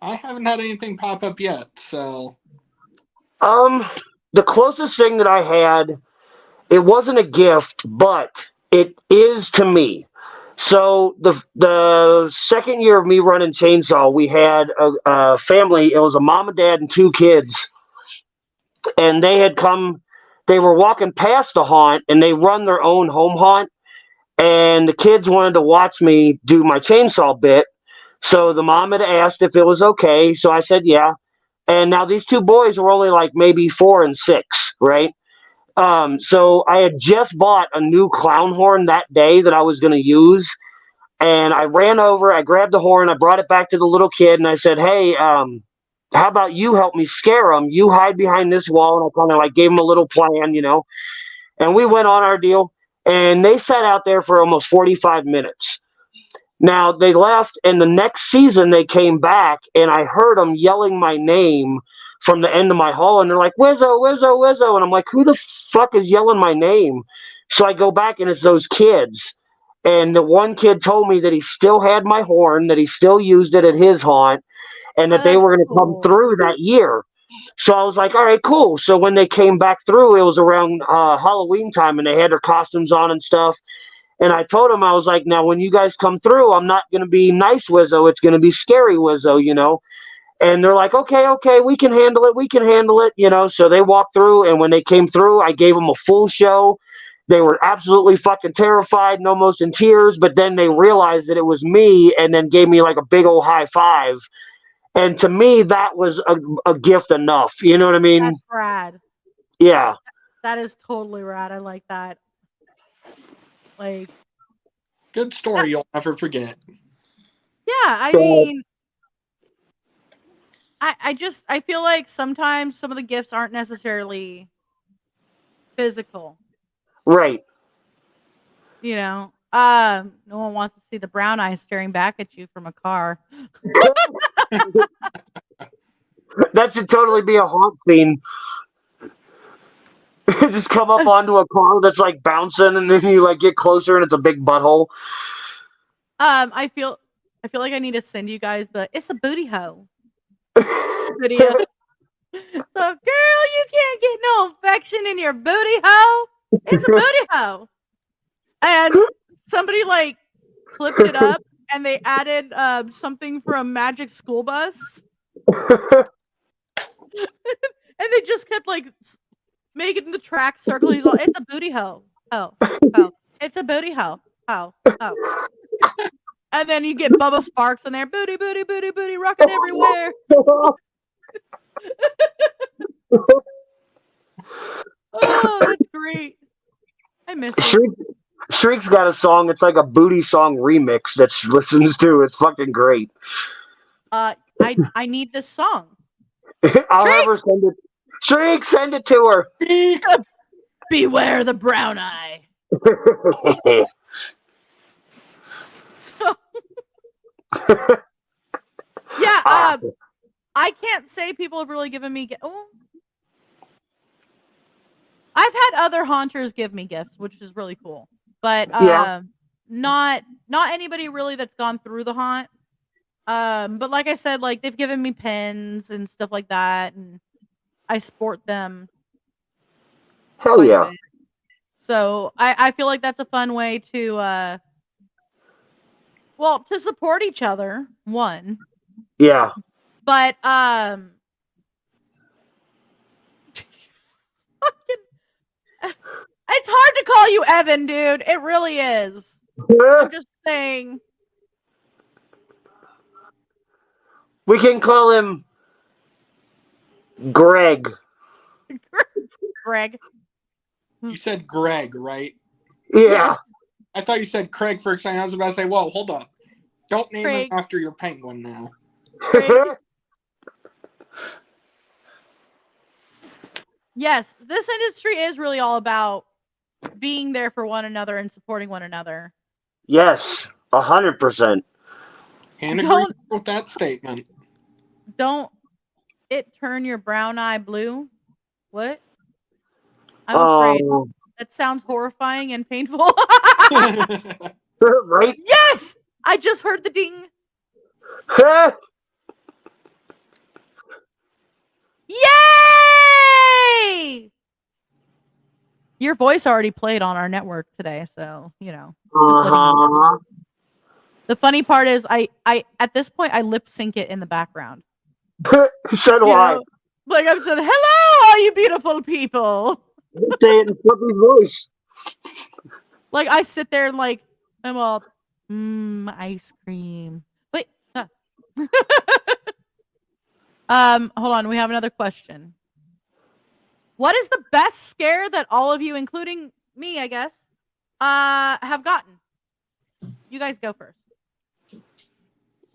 I haven't had anything pop up yet, so. The closest thing that I had, it wasn't a gift, but it is to me. So the second year of me running Chainsaw, we had a family. It was a mom and dad and two kids, and they had come. They were walking past the haunt, and they run their own home haunt. And the kids wanted to watch me do my chainsaw bit. So the mom had asked if it was okay. So I said yeah. And now these two boys were only like maybe 4 and 6, right? So I had just bought a new clown horn that day that I was going to use. And I ran over, I grabbed the horn, I brought it back to the little kid, and I said, hey, how about you help me scare them? You hide behind this wall. And I kind of like gave them a little plan, And we went on our deal. And they sat out there for almost 45 minutes. Now, they left, and the next season they came back, and I heard them yelling my name from the end of my hall, and they're like, Wizzo, Wizzo, Wizzo. And I'm like, who the fuck is yelling my name? So I go back, and it's those kids. And the one kid told me that he still had my horn, that he still used it at his haunt, and that they were going to come through that year. So I was like, all right, cool. So when they came back through, it was around Halloween time, and they had their costumes on and stuff. And I told them, I was like, now when you guys come through, I'm not going to be nice Wizzo. It's going to be scary Wizzo, And they're like, okay, we can handle it, So they walked through, and when they came through, I gave them a full show. They were absolutely fucking terrified and almost in tears, but then they realized that it was me and then gave me like a big old high five. And to me, that was a gift enough. You know what I mean? That's rad. Yeah. That is totally rad. I like that. Like, good story you'll never forget. Yeah, I mean, I feel like sometimes some of the gifts aren't necessarily physical. Right. No one wants to see the brown eyes staring back at you from a car. That should totally be a haunt scene. Just come up onto a car that's like bouncing, and then you like get closer, and it's a big butthole. I feel I feel like I need to send you guys the "It's a booty hole" video. So, girl, you can't get no infection in your booty hole. It's a booty hole. And somebody like clipped it up and they added something from Magic School Bus. And they just kept like making the track circle. He's like, it's a booty hole. Oh. It's a booty hole. Oh. And then you get Bubba Sparks in there. Booty, booty, booty, booty, rocking everywhere. Oh, that's great. I miss it. Shriek's got a song. It's like a booty song remix that she listens to. It's fucking great. I need this song. I'll have her send it. Shriek, send it to her. Beware the brown eye. So, yeah, I can't say people have really given me. I've had other haunters give me gifts, which is really cool, but not anybody really that's gone through the haunt. But like I said, like they've given me pins and stuff like that, and I sport them. Hell yeah! So I feel like that's a fun way to to support each other. One. Yeah. But it's hard to call you Evan, dude. It really is. I'm just saying. We can call him Greg. Greg. You said Greg, right? Yeah. Yes. I thought you said Craig for a second. I was about to say, whoa, hold up. Don't name Craig. him after your penguin now. Craig. Yes, this industry is really all about being there for one another and supporting one another. Yes, 100%. Can't agree with that statement. Don't it turn your brown eye blue? What? I'm afraid. That sounds horrifying and painful. Right? Yes! I just heard the ding. Yay! Your voice already played on our network today, so you know. The funny part is, I at this point I lip sync it in the background. So do I. Like I'm saying, "Hello, all you beautiful people." Say it in Flippy's voice. Like I sit there and like I'm all, ice cream. But hold on, we have another question. What is the best scare that all of you, including me, I guess, have gotten? You guys go first.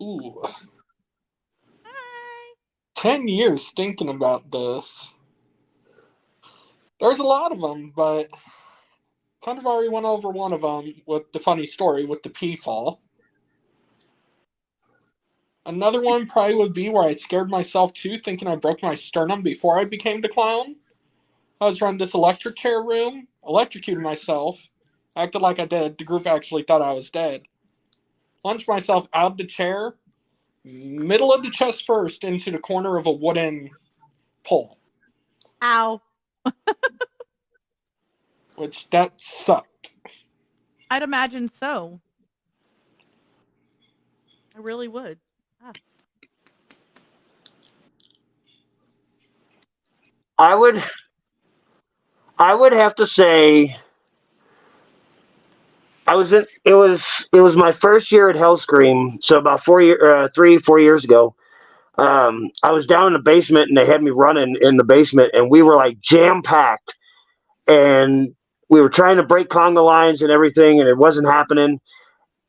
Ooh. Hi. 10 years thinking about this. There's a lot of them, but kind of already went over one of them with the funny story with the pea fall. Another one probably would be where I scared myself too, thinking I broke my sternum before I became the clown. I was running this electric chair room, electrocuted myself, acted like I did. The group actually thought I was dead. Lunged myself out of the chair, middle of the chest first, into the corner of a wooden pole. Ow. Which, that sucked. I'd imagine so. I really would. Ah. I would have to say it was my first year at Hellscream, so about 4 years ago. I was down in the basement and they had me running in the basement and we were like jam packed and we were trying to break conga lines and everything and it wasn't happening.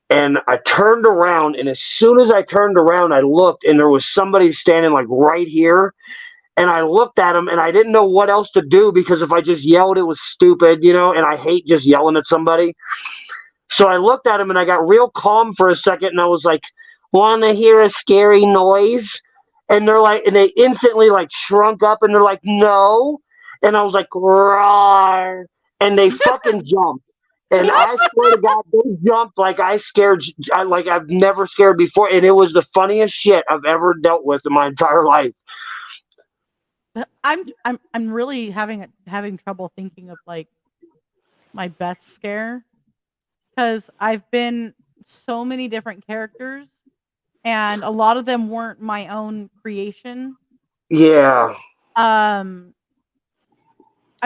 And I turned around and as soon as I turned around, I looked and there was somebody standing like right here. And I looked at him and I didn't know what else to do because if I just yelled, it was stupid, you know, and I hate just yelling at somebody. So I looked at him and I got real calm for a second and I was like, want to hear a scary noise? And they're like, and they instantly like shrunk up and they're like, no. And I was like, roar. And they fucking jumped. And I swear to God, they jumped like like I've never scared before, and it was the funniest shit I've ever dealt with in my entire life. I'm really having trouble thinking of like my best scare, because I've been so many different characters, and a lot of them weren't my own creation. Yeah. I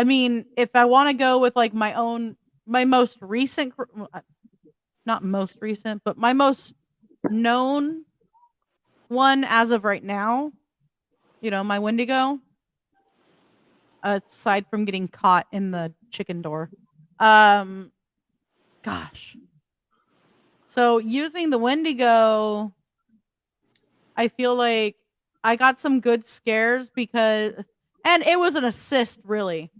mean, if I want to go with like my most recent, not most recent, but my most known one as of right now, my Wendigo. Aside from getting caught in the chicken door. Gosh. So using the Wendigo, I feel like I got some good scares and it was an assist, really.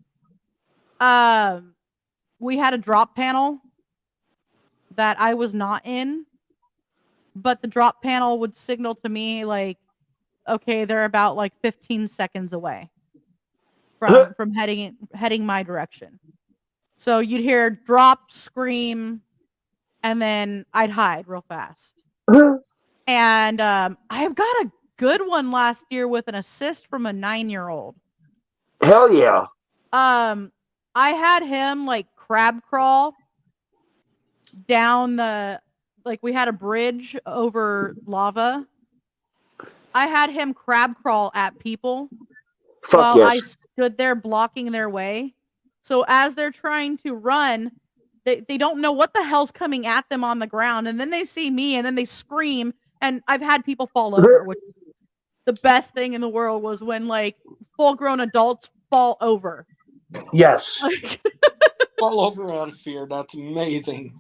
We had a drop panel that I was not in, but the drop panel would signal to me like, okay, they're about like 15 seconds away from heading my direction. So you'd hear drop, scream, and then I'd hide real fast. And I've got a good one last year with an assist from a 9-year-old. Hell yeah. I had him like crab crawl down we had a bridge over lava. I had him crab crawl at people while I stood there blocking their way. So as they're trying to run, they don't know what the hell's coming at them on the ground, and then they see me, and then they scream, and I've had people fall over, which is the best thing in the world was when like full-grown adults fall over. Yes. Fall over out of fear. That's amazing.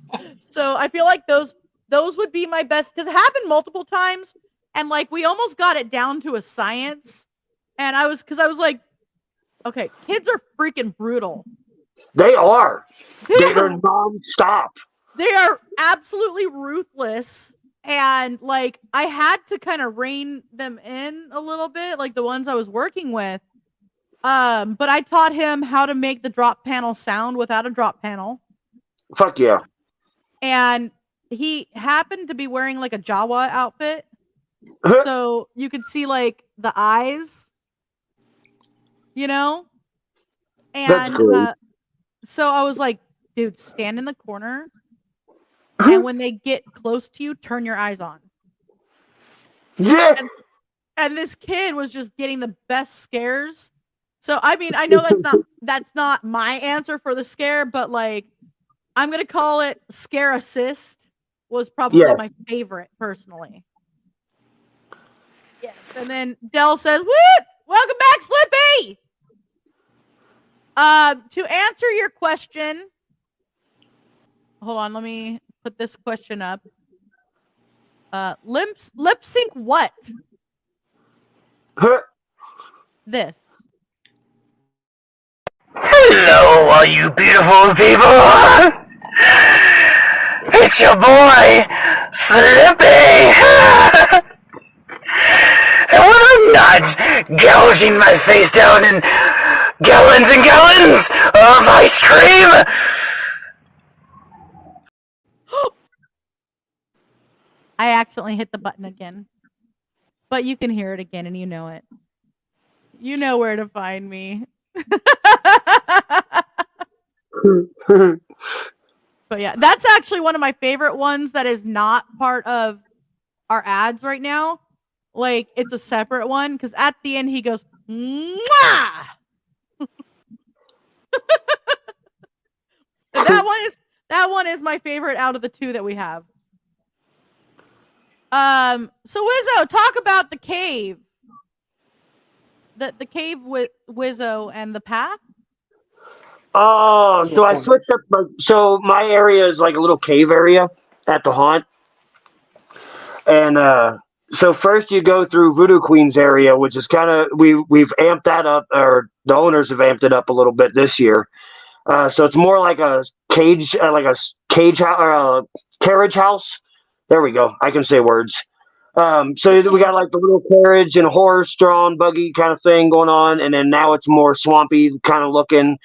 So I feel like those would be my best, because it happened multiple times, and like we almost got it down to a science. And I was like, okay, kids are freaking brutal. They are. They're nonstop. They are absolutely ruthless. And like, I had to kind of rein them in a little bit, like the ones I was working with. But I taught him how to make the drop panel sound without a drop panel. Fuck yeah. And he happened to be wearing like a Jawa outfit. So you could see like the eyes. And so I was like, dude, stand in the corner, and when they get close to you, turn your eyes on. Yeah. And this kid was just getting the best scares. So I mean, I know that's not my answer for the scare, but like, I'm gonna call it scare assist was probably my favorite personally. Yes, and then Dell says, "Woo! Welcome back, Slippy." To answer your question, hold on, let me put this question up. Lip sync what? This. Hello, all you beautiful people. It's your boy, Slippy. And when I'm not gouging my face down in gallons and gallons of ice cream. I accidentally hit the button again. But you can hear it again, and you know it. You know where to find me. But yeah, that's actually one of my favorite ones that is not part of our ads right now. Like, it's a separate one, because at the end he goes, "Mwah!" That one is my favorite out of the two that we have. So Wizzo, talk about the cave. The cave with Wizzo and the path. Oh, so I switched up. So my area is like a little cave area at the haunt, and so first you go through Voodoo Queen's area, which is kind of we've amped that up, or the owners have amped it up a little bit this year. So it's more like a cage, or a carriage house. There we go. I can say words. So we got like the little carriage and horse-drawn buggy kind of thing going on, and then now it's more swampy kind of looking.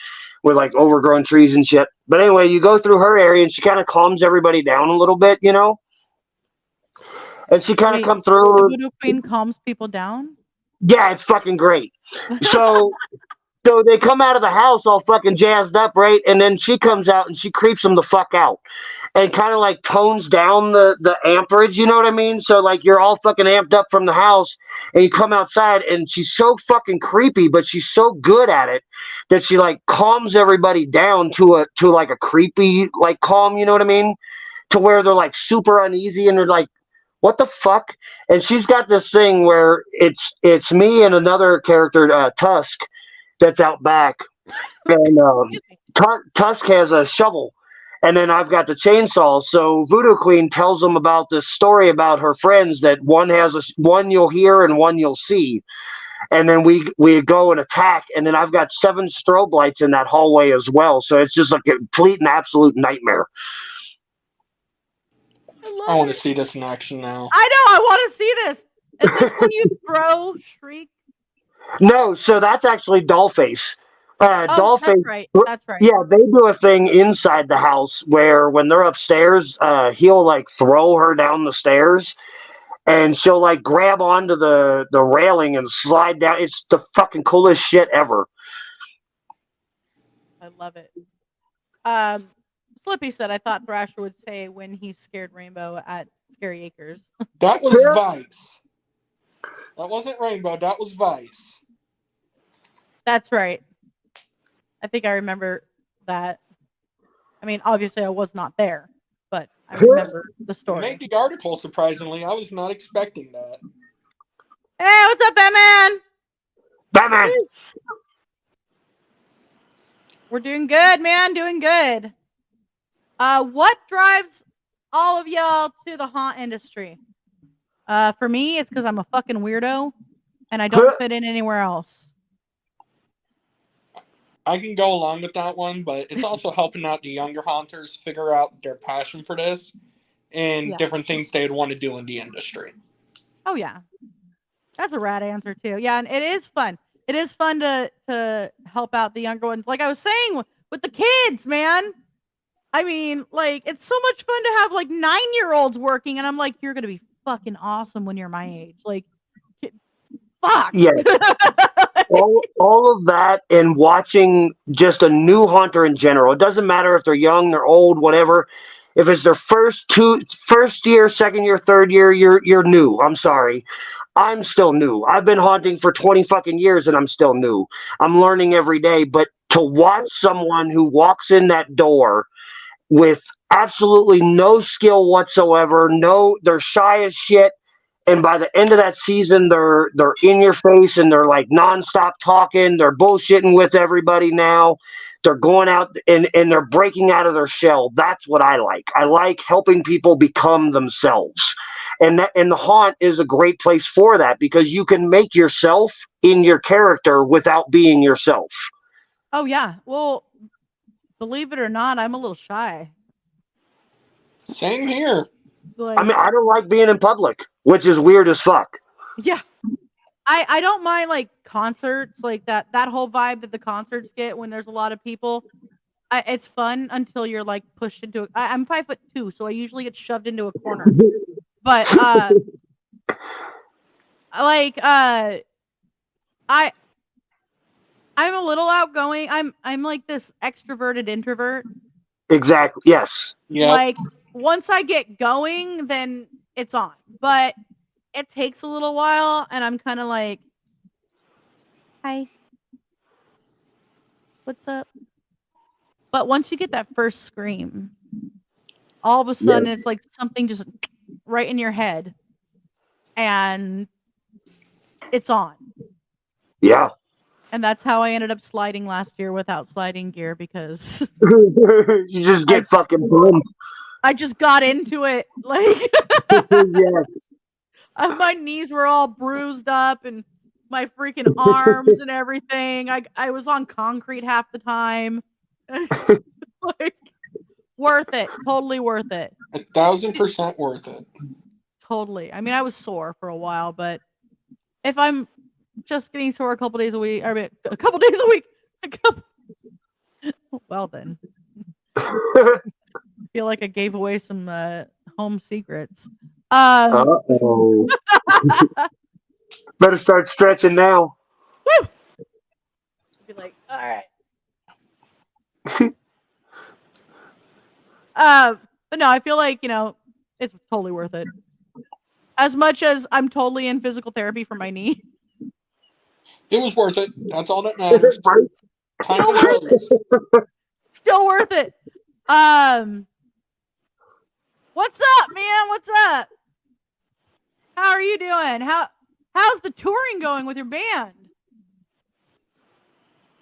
with like overgrown trees and shit. But anyway, you go through her area and she kind of calms everybody down a little bit, you know. And she kind of Wait, come the through. Voodoo Queen calms people down? Yeah, it's fucking great. So so they come out of the house all fucking jazzed up, right? And then she comes out and she creeps them the fuck out. And kind of like tones down the amperage, you know what I mean? So like you're all fucking amped up from the house and you come outside and she's so fucking creepy, but she's so good at it that she like calms everybody down to like a creepy like calm, you know what I mean? To where they're like super uneasy and they're like, what the fuck? And she's got this thing where it's me and another character, Tusk, that's out back, and Tusk has a shovel, and then I've got the chainsaw. So Voodoo Queen tells them about this story about her friends that one you'll hear and one you'll see, and then we go and attack, and then I've got 7 strobe lights in that hallway as well. So it's just a complete and absolute nightmare. I want to see this in action now. I know. I want to see this. Is this when you throw Shriek? No, so that's actually Dollface. Dollface. That's right. That's right. Yeah, they do a thing inside the house where when they're upstairs, he'll like throw her down the stairs, and she'll like grab onto the railing and slide down. It's the fucking coolest shit ever. I love it. Slippy said, I thought Thrasher would say when he scared Rainbow at Scary Acres. That was Vice. That wasn't Rainbow. That was Vice. That's right. I think I remember that. I mean, obviously I was not there, but I remember the story. Made the article, surprisingly. I was not expecting that. Hey, what's up, Batman? Batman! We're doing good, man. Doing good. What drives all of y'all to the haunt industry? For me, it's because I'm a fucking weirdo and I don't fit in anywhere else. I can go along with that one, but it's also helping out the younger haunters figure out their passion for this and different things they'd want to do in the industry. Oh, yeah. That's a rad answer, too. Yeah, and it is fun. It is fun to help out the younger ones. Like I was saying with the kids, man. I mean, like, it's so much fun to have, like, 9-year-olds working, and I'm like, you're going to be fucking awesome when you're my age. Like, fuck. Yeah. all of that and watching just a new haunter in general. It doesn't matter if they're young, they're old, whatever. If it's their first year, second year, third year, you're new. I'm sorry. I'm still new. I've been haunting for 20 fucking years and I'm still new. I'm learning every day. But to watch someone who walks in that door with absolutely no skill whatsoever, they're shy as shit, and by the end of that season, they're in your face and they're like nonstop talking. They're bullshitting with everybody now. They're going out and they're breaking out of their shell. That's what I like. I like helping people become themselves. And the haunt is a great place for that because you can make yourself in your character without being yourself. Oh, yeah. Well, believe it or not, I'm a little shy. Same here. Like, I mean, I don't like being in public, which is weird as fuck. Yeah. I don't mind like concerts, like that whole vibe that the concerts get when there's a lot of people. It's fun until you're like pushed into it. I'm 5'2", so I usually get shoved into a corner. But I'm a little outgoing. I'm like this extroverted introvert. Exactly. Yes. Yeah. Like once I get going, then it's on. But it takes a little while, and I'm kind of like, "Hi, what's up?" But once you get that first scream, all of a sudden it's like something just right in your head, and it's on. Yeah. And that's how I ended up sliding last year without sliding gear because you just get fucking boomed. I just got into it. Like, Yes. my knees were all bruised up and my freaking arms and everything. I was on concrete half the time. Like, worth it. Totally worth it. 1,000% worth it. Totally. I mean, I was sore for a while, but if I'm just getting sore a couple days a week, Well then, I feel like I gave away some home secrets. Uh-oh. Better start stretching now. Woo! Be like, all right. But no, I feel like, it's totally worth it. As much as I'm totally in physical therapy for my knee. It was worth it. That's all that matters. Right? Time and place. Still worth it. What's up, man? What's up? How are you doing? How's the touring going with your band?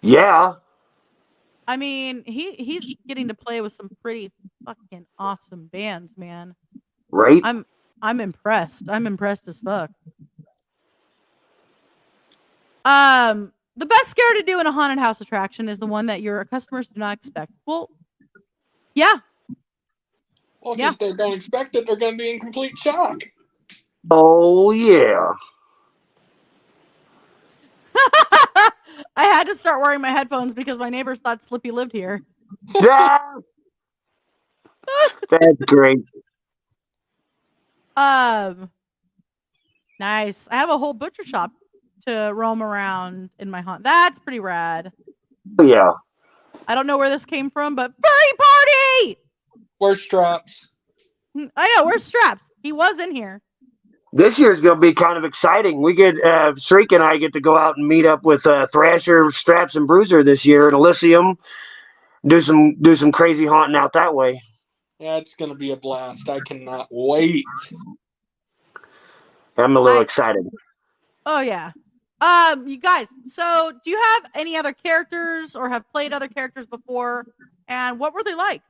Yeah. I mean, he's getting to play with some pretty fucking awesome bands, man. Right? I'm impressed. I'm impressed as fuck. The best scare to do in a haunted house attraction is the one that your customers do not expect. Well, yeah. Well, because they don't expect it, they're going to be in complete shock. Oh, yeah. I had to start wearing my headphones because my neighbors thought Slippy lived here. Yeah. That's great. Nice. I have a whole butcher shop to roam around in my haunt. That's pretty rad. Yeah. I don't know where this came from, but furry party! Where's Straps? I know, where's Straps? He was in here. This year's going to be kind of exciting. We get, Shriek and I get to go out and meet up with Thrasher, Straps, and Bruiser this year at Elysium. Do some crazy haunting out that way. Yeah, it's going to be a blast. I cannot wait. I'm a little excited. Oh, yeah. You guys, so do you have any other characters or have played other characters before? And what were they like?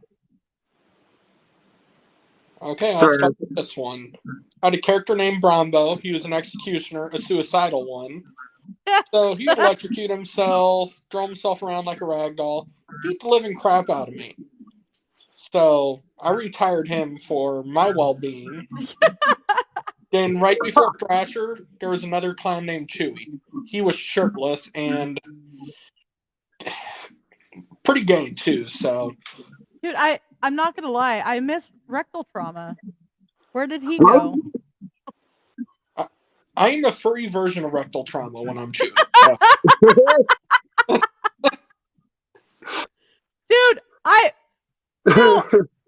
Okay, I'll start with this one. I had a character named Brombo. He was an executioner, a suicidal one. So he would electrocute himself, throw himself around like a rag doll, beat the living crap out of me. So I retired him for my well-being. Then right before Thrasher, there was another clown named Chewy. He was shirtless and pretty gay too, so. Dude, I'm not gonna lie, I missed rectal trauma. Where did he go? I am a furry version of rectal trauma when I'm Chewy. Dude,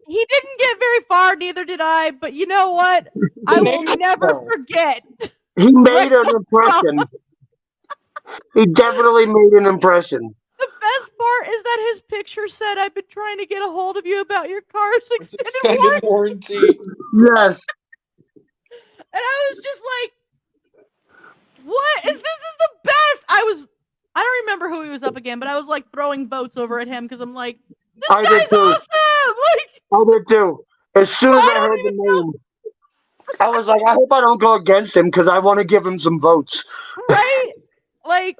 he didn't get very far, neither did I, but you know what? I will never forget. He made an impression. He definitely made an impression. The best part is that his picture said, "I've been trying to get a hold of you about your car's extended warranty." Yes. And I was just like, what? This is the best. I don't remember who he was up again, but I was like throwing votes over at him because I'm like, this guy's awesome! Like, I did too. As soon as I heard the name, I was like, I hope I don't go against him because I want to give him some votes. Right? Like,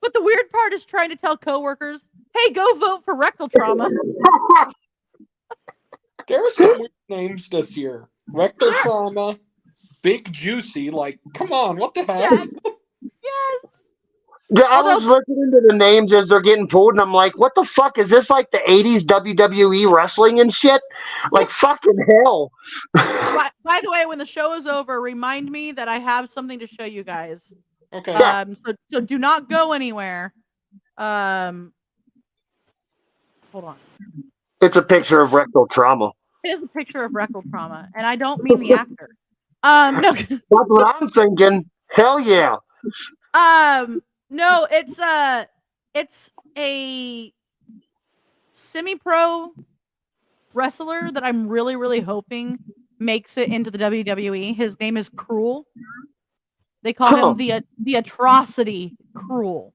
but the weird part is trying to tell coworkers, hey, go vote for rectal trauma. There are some weird names this year. Rectal trauma, Big Juicy. Like, come on, what the heck? Yes. Yeah, I was listening to the names as they're getting pulled, and I'm like, what the fuck? Is this like the 80s WWE wrestling and shit? Like, fucking hell. By the way, when the show is over, remind me that I have something to show you guys. Okay. So do not go anywhere. Hold on. It's a picture of rectal trauma. It is a picture of rectal trauma, and I don't mean the actor. No. That's what I'm thinking. Hell yeah. No, it's a semi-pro wrestler that I'm really, really hoping makes it into the WWE. His name is Cruel. They call him the Atrocity Cruel.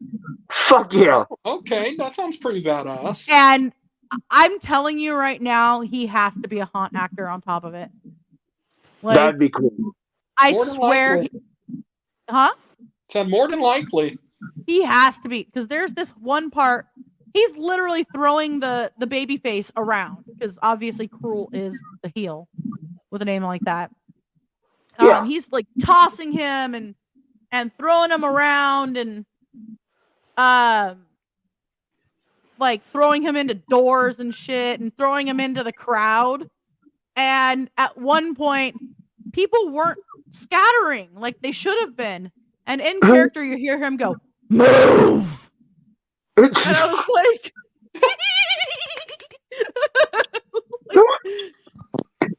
Fuck yeah. Okay, that sounds pretty badass. And I'm telling you right now, he has to be a haunt actor on top of it. Like, that'd be cool. I swear. Said more than likely. He has to be, because there's this one part. He's literally throwing the baby face around because obviously Cruel is the heel with a name like that. Yeah. He's like tossing him and throwing him around, and like throwing him into doors and shit and throwing him into the crowd. And at one point, people weren't scattering like they should have been. And in character, you hear him go, "Move!" And I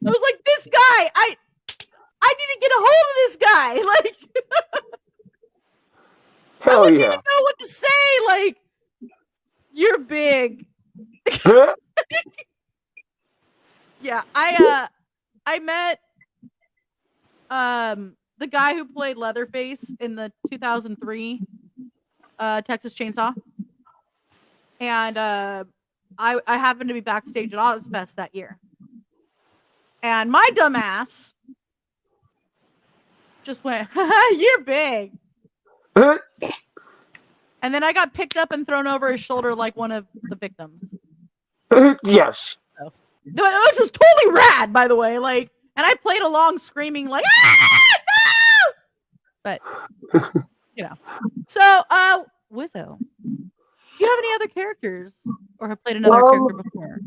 was like, this guy, I need to get a hold of this guy. Like, I Hell wouldn't yeah. even know what to say. Like, you're big. Yeah, I met the guy who played Leatherface in the 2003 Texas Chainsaw. And I happened to be backstage at Ozfest that year. And my dumbass just went, "You're big." And then I got picked up and thrown over his shoulder like one of the victims. Yes. So, which was totally rad, by the way. Like, and I played along screaming like, "Ah, no!" But, you know. So, Wizzo, do you have any other characters or have played another character before?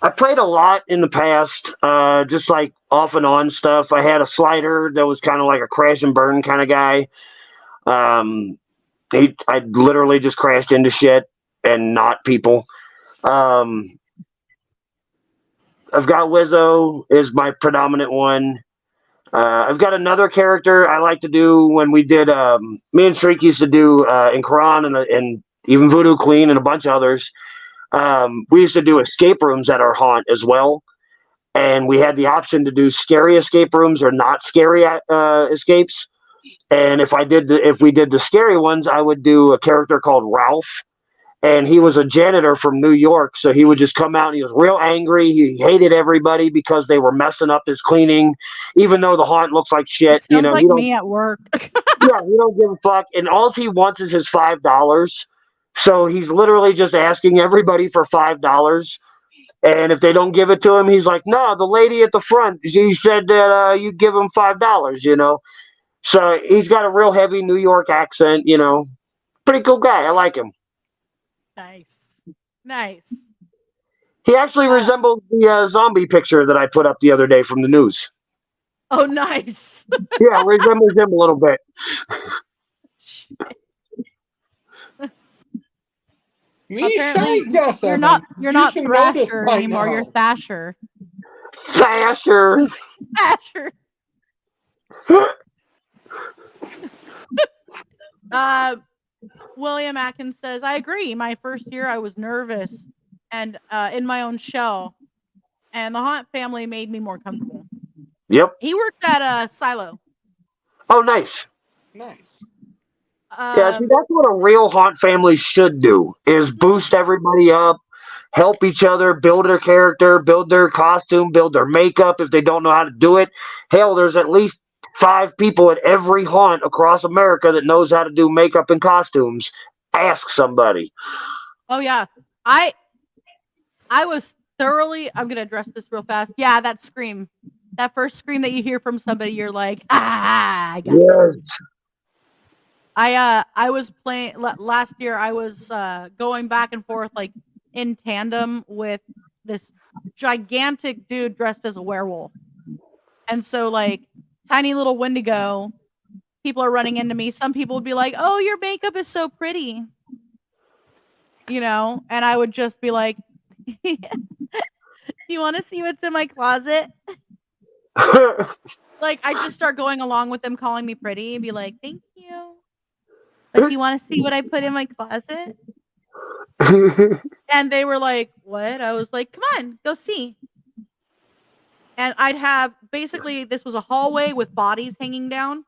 I played a lot in the past, just like off and on stuff. I had a slider that was kind of like a crash and burn kind of guy. I literally just crashed into shit and not people. I've got Wizzo is my predominant one. I've got another character I like to do when we did. Me and Shriek used to do in Quran and even Voodoo Queen and a bunch of others. We used to do escape rooms at our haunt as well, and we had the option to do scary escape rooms or not scary escapes. And if we did the scary ones, I would do a character called Ralph, and he was a janitor from New York. So he would just come out and he was real angry. He hated everybody because they were messing up his cleaning, even though the haunt looks like shit. It sounds like me at work. Yeah, he don't give a fuck, and all he wants is his $5. So he's literally just asking everybody for $5. And if they don't give it to him, he's like, "No, the lady at the front, she said that you'd give him $5, you know." So he's got a real heavy New York accent, you know. Pretty cool guy. I like him. Nice. Nice. He actually resembles the zombie picture that I put up the other day from the news. Oh, nice. Yeah, resembles him a little bit. You're not Thrasher anymore. You're Thrasher. Thrasher. Thrasher. William Atkins says, "I agree. My first year, I was nervous and in my own shell, and the haunt family made me more comfortable." Yep. He worked at Silo. Oh, nice. Nice. Yeah, see, that's what a real haunt family should do: is boost everybody up, help each other, build their character, build their costume, build their makeup if they don't know how to do it. Hell, there's at least 5 people at every haunt across America that knows how to do makeup and costumes. Ask somebody. Oh yeah, I was thoroughly. I'm gonna address this real fast. Yeah, that scream, that first scream that you hear from somebody, you're like, "Ah, I got this." I was playing last year. I was going back and forth like in tandem with this gigantic dude dressed as a werewolf, and so like tiny little Wendigo. People are running into me. Some people would be like, "Oh, your makeup is so pretty," you know, and I would just be like, "You want to see what's in my closet?" Like I just start going along with them calling me pretty and be like, "Thank you." Like, "You want to see what I put in my closet?" And they were like, "What?" I was like, "Come on, go see." And I'd have basically this was a hallway with bodies hanging down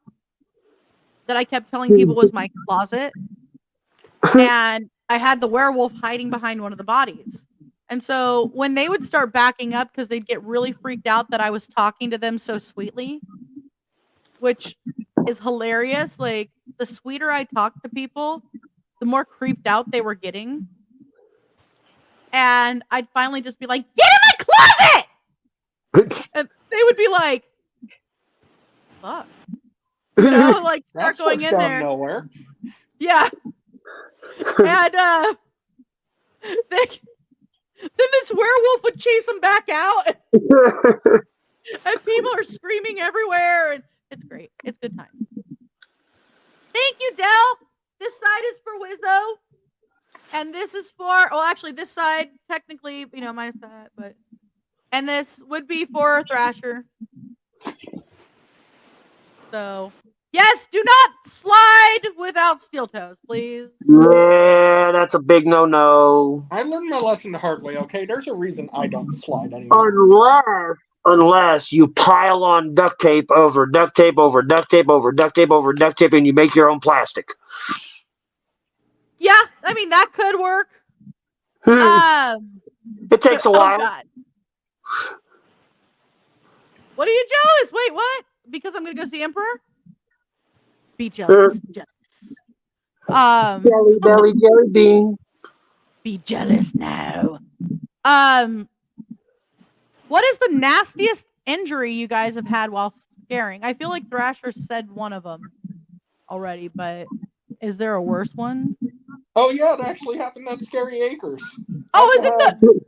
that I kept telling people was my closet. And I had the werewolf hiding behind one of the bodies. And so when they would start backing up because they'd get really freaked out that I was talking to them so sweetly, which is hilarious. Like the sweeter I talked to people, the more creeped out they were getting. And I'd finally just be like, "Get in my closet!" And they would be like, "Fuck." You know, like start going in there. Nowhere. Yeah. And then this werewolf would chase them back out, and people are screaming everywhere, and it's great. It's good time. Thank you, Del. This side is for Wizzo, and this is for, well, actually, this side, technically, minus that, but, and this would be for Thrasher. So, yes, do not slide without steel toes, please. Yeah, that's a big no-no. I learned my lesson the hard way, okay? There's a reason I don't slide anymore. Unless you pile on duct tape over duct tape over duct tape over duct tape over duct tape and you make your own plastic. Yeah, I mean, that could work. It takes a while. Oh, God. What are you jealous? Wait, what? Because I'm going to go see Emperor? Be jealous. Jealous. Jelly belly jelly bean. Be jealous now. What is the nastiest injury you guys have had while scaring? I feel like Thrasher said one of them already, but is there a worse one? Oh, yeah, it actually happened at Scary Acres. Oh, is it the...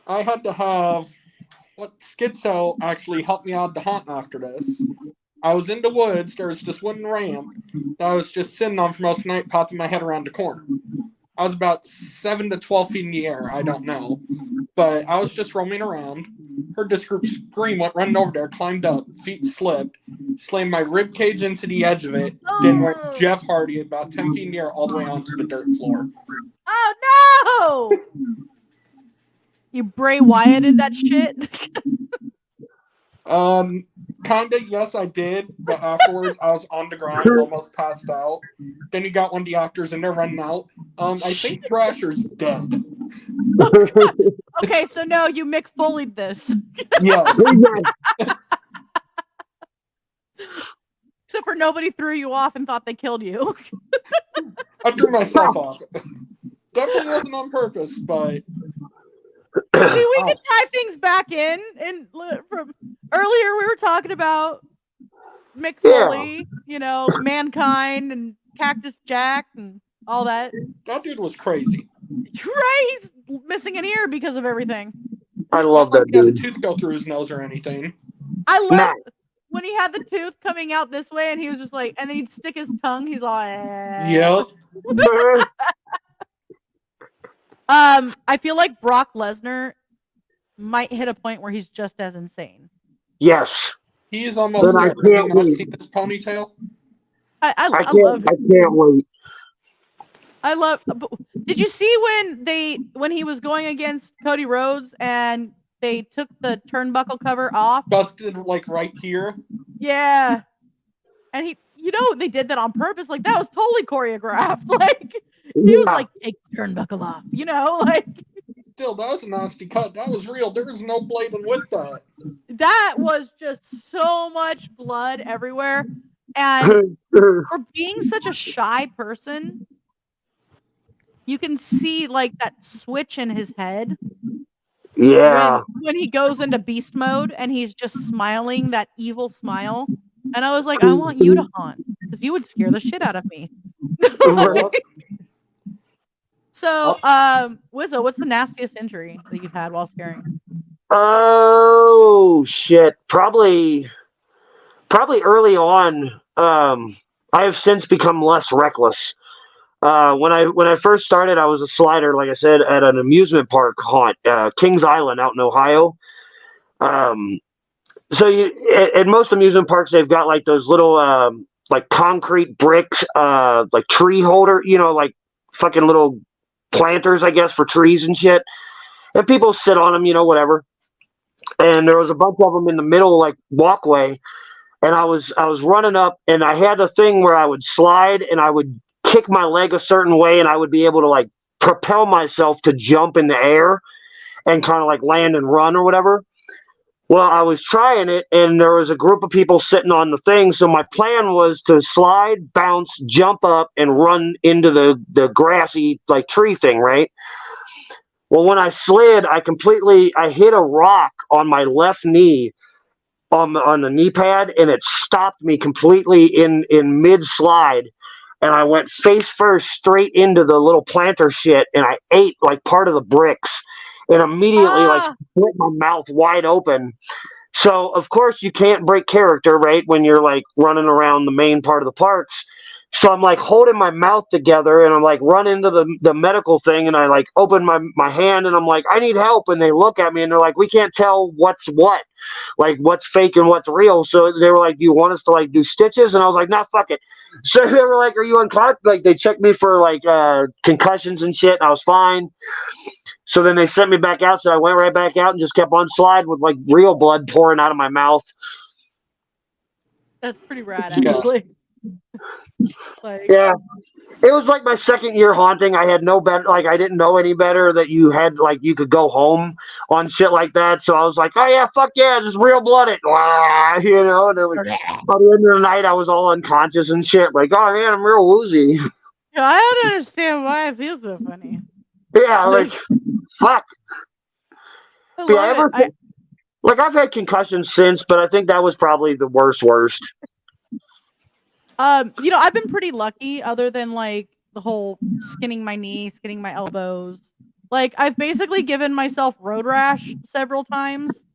I had to have... Schizo actually helped me out to hunt after this. I was in the woods. There was this wooden ramp that I was just sitting on for most of the night, popping my head around the corner. I was about 7 to 12 feet in the air. I don't know. But I was just roaming around. Heard this group scream, went running over there, climbed up, feet slipped, slammed my rib cage into the edge of it, then went Jeff Hardy about 10 feet in the air all the way onto the dirt floor. Oh, no! You Bray Wyatted that shit? Kinda, yes, I did, but afterwards I was on the ground, almost passed out. Then you got one of the actors and they're running out. I think Thrasher's dead. Oh, God. Okay, so no, you Mick Foley'd this. Yes. Except for nobody threw you off and thought they killed you. I threw myself off. Definitely wasn't on purpose, but... See, we can tie things back in. And from earlier, we were talking about Mick Foley, Mankind, and Cactus Jack, and all that. That dude was crazy. Right? He's missing an ear because of everything. I love that dude. He had a dude. tooth go through his nose or anything. I love when he had the tooth coming out this way, and he was just like, and then he'd stick his tongue. He's all, Yep. I feel like Brock Lesnar might hit a point where he's just as insane. Yes. He's almost there. Have you not seen his ponytail? I love him. I can't wait. I love. Did you see when he was going against Cody Rhodes and they took the turnbuckle cover off? Busted like right here. Yeah. And he, they did that on purpose. Like that was totally choreographed. Like he was like, take the turnbuckle off. Like. Still, that was a nasty cut. That was real. There was no blading with that. That was just so much blood everywhere. And for being such a shy person, you can see like that switch in his head. Yeah. When he goes into beast mode and he's just smiling that evil smile. And I was like, I want you to haunt because you would scare the shit out of me. So, Wizzo, what's the nastiest injury that you've had while scaring? Oh shit! Probably early on. I have since become less reckless. When I first started, I was a slider, like I said, at an amusement park haunt, Kings Island out in Ohio. So at most amusement parks, they've got like those little like concrete bricks, like tree holder, like fucking little planters, I guess, for trees and shit. And people sit on them, whatever. And there was a bunch of them in the middle, like walkway. And I was running up, and I had a thing where I would slide, and I would kick my leg a certain way, and I would be able to like propel myself to jump in the air and kind of like land and run or whatever. Well, I was trying it, and there was a group of people sitting on the thing. So my plan was to slide, bounce, jump up, and run into the grassy like tree thing, right? Well, when I slid, I hit a rock on my left knee on the knee pad, and it stopped me completely in mid slide. and I went face first straight into the little planter shit, and I ate like part of the bricks, and immediately like split my mouth wide open. So of course you can't break character, right, when you're like running around the main part of the parks. So I'm like holding my mouth together, and I'm like run into the medical thing, and I like open my hand, and I'm like, I need help, and they look at me and they're like, we can't tell what's what, like what's fake and what's real. So they were like, do you want us to like do stitches? And I was like, nah, fuck it. So they were like, are you unconscious? Like they checked me for like concussions and shit, and I was fine. So then they sent me back out, so I went right back out and just kept on slide with like real blood pouring out of my mouth. That's pretty rad, actually. Like, yeah, it was like my second year haunting. I had no better, like I didn't know any better that you had like you could go home on shit like that. So I was like, oh yeah, fuck yeah, just real blood it, you know. And then like, by the end of the night, I was all unconscious and shit. Like, oh man, I'm real woozy. I don't understand why it feels so funny. Yeah, like fuck. Like I've had concussions since, but I think that was probably the worst. You know, I've been pretty lucky other than like the whole skinning my knee, skinning my elbows. Like I've basically given myself road rash several times.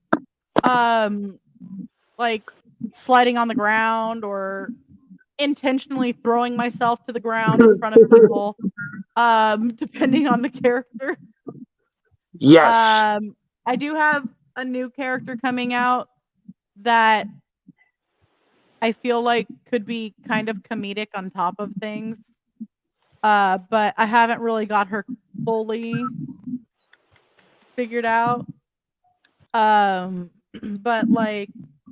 Like sliding on the ground or intentionally throwing myself to the ground in front of people. Depending on the character. Yes. I do have a new character coming out that I feel like could be kind of comedic on top of things. But I haven't really got her fully figured out. But like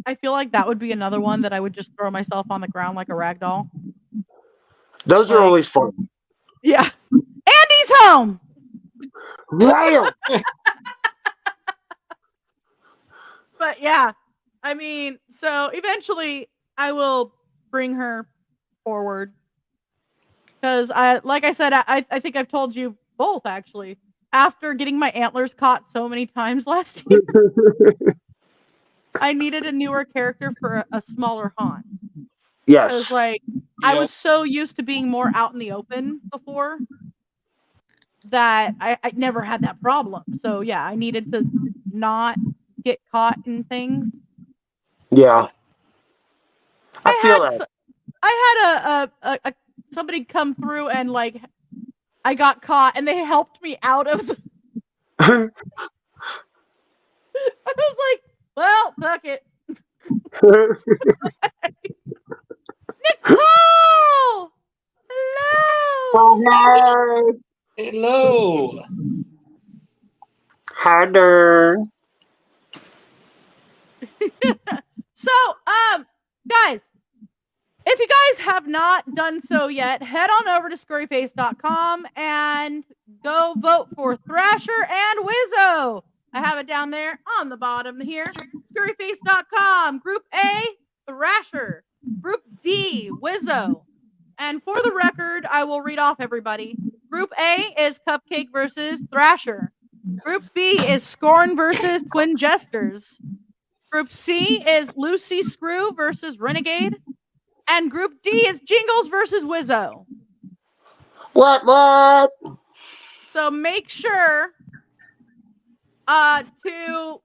I feel like that would be another one that I would just throw myself on the ground like a rag doll. Those are always fun. Yeah. Andy's home. Damn. But yeah, I mean, so eventually I will bring her forward because like I said, I think I've told you both actually. After getting my antlers caught so many times last year, I needed a newer character for a smaller haunt. Yes. Because like I was so used to being more out in the open before that I never had that problem. So yeah, I needed to not get caught in things. Yeah. I had a somebody come through and like I got caught and they helped me out of the I was like, well, fuck it. Nicole! Hello! Hello! Harder. So, guys, if you guys have not done so yet, head on over to scurryface.com and go vote for Thrasher and Wizzo. I have it down there on the bottom here. Scurryface.com. Group A, Thrasher. Group D, Wizzo. And for the record, I will read off everybody. Group A is Cupcake versus Thrasher. Group B is Scorn versus Twin Jesters. Group C is Lucy Screw versus Renegade. And Group D is Jingles versus Wizzo. What? So make sure to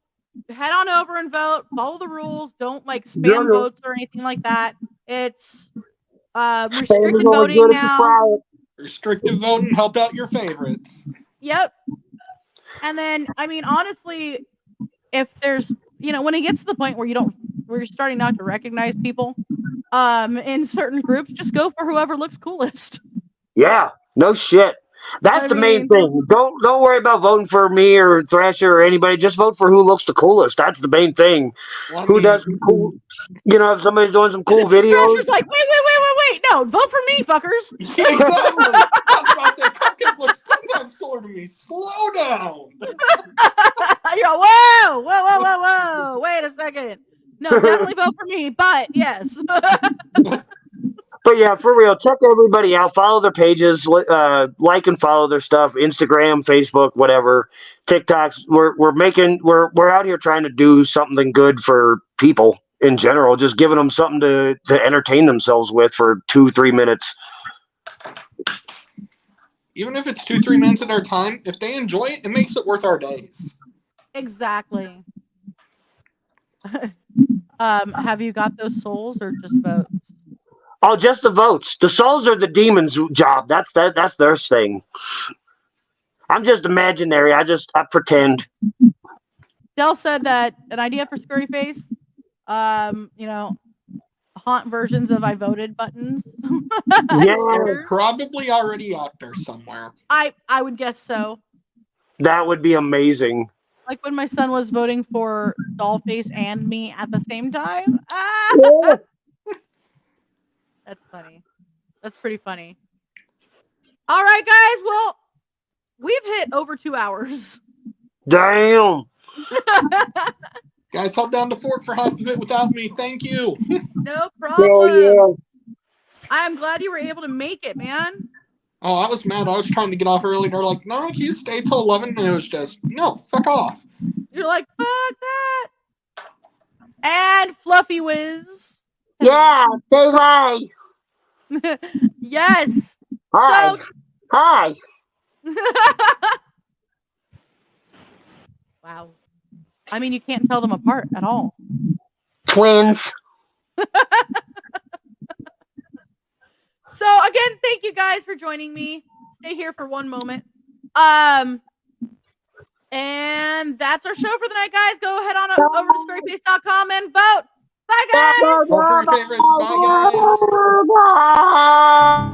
head on over and vote. Follow the rules. Don't like spam votes or anything like that. It's restricted voting now. Restricted voting, help out your favorites. Yep. And then, I mean, honestly, if there's, you know, when it gets to the point where you're starting not to recognize people in certain groups, just go for whoever looks coolest. Yeah, no shit. That's the main thing. Don't worry about voting for me or Thrasher or anybody. Just vote for who looks the coolest. That's the main thing. Well, who does cool? You know, if somebody's doing some cool videos. Thrasher's like, wait! No, vote for me, fuckers. Yeah, exactly. I was about to say, Cupcake looks 10 times cooler to me. Slow down. You're whoa! Wait a second. No, definitely vote for me. But yes. But yeah, for real, check everybody out. Follow their pages, like and follow their stuff. Instagram, Facebook, whatever, TikToks. We're out here trying to do something good for people in general. Just giving them something to entertain themselves with for 2-3 minutes. Even if it's 2-3 minutes of our time, if they enjoy it, it makes it worth our days. Exactly. Have you got those souls or just votes? Oh, just the votes. The souls are the demons' job. That's their thing. I'm just imaginary. I pretend. Dell said that an idea for Scurry Face, haunt versions of I voted buttons. Yeah, Probably already out there somewhere. I would guess so. that would be amazing. Like when my son was voting for Dollface and me at the same time. Yeah. That's funny. That's pretty funny. All right, guys. Well, we've hit over 2 hours. Damn. Guys, held down the fort for half of it without me. Thank you. No problem. Oh, yeah. I'm glad you were able to make it, man. Oh, I was mad. I was trying to get off early. They're like, no, can you stay till 11? And it was just, no, fuck off. You're like, fuck that. And Fluffy Wiz. Yeah, say hi. Yes. Hi. So- Hi. Wow. I mean, you can't tell them apart at all. Twins. So again, thank you guys for joining me. Stay here for one moment. And that's our show for the night, guys. Go ahead on over to scurryface.com and vote. Bye, guys. Vote for your favorites. Bye, guys. I don't know the world higher.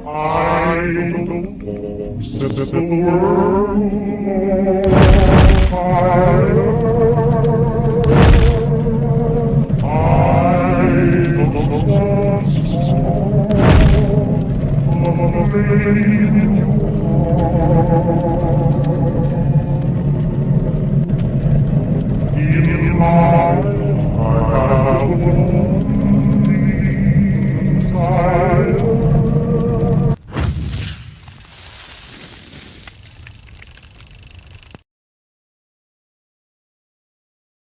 I don't know in my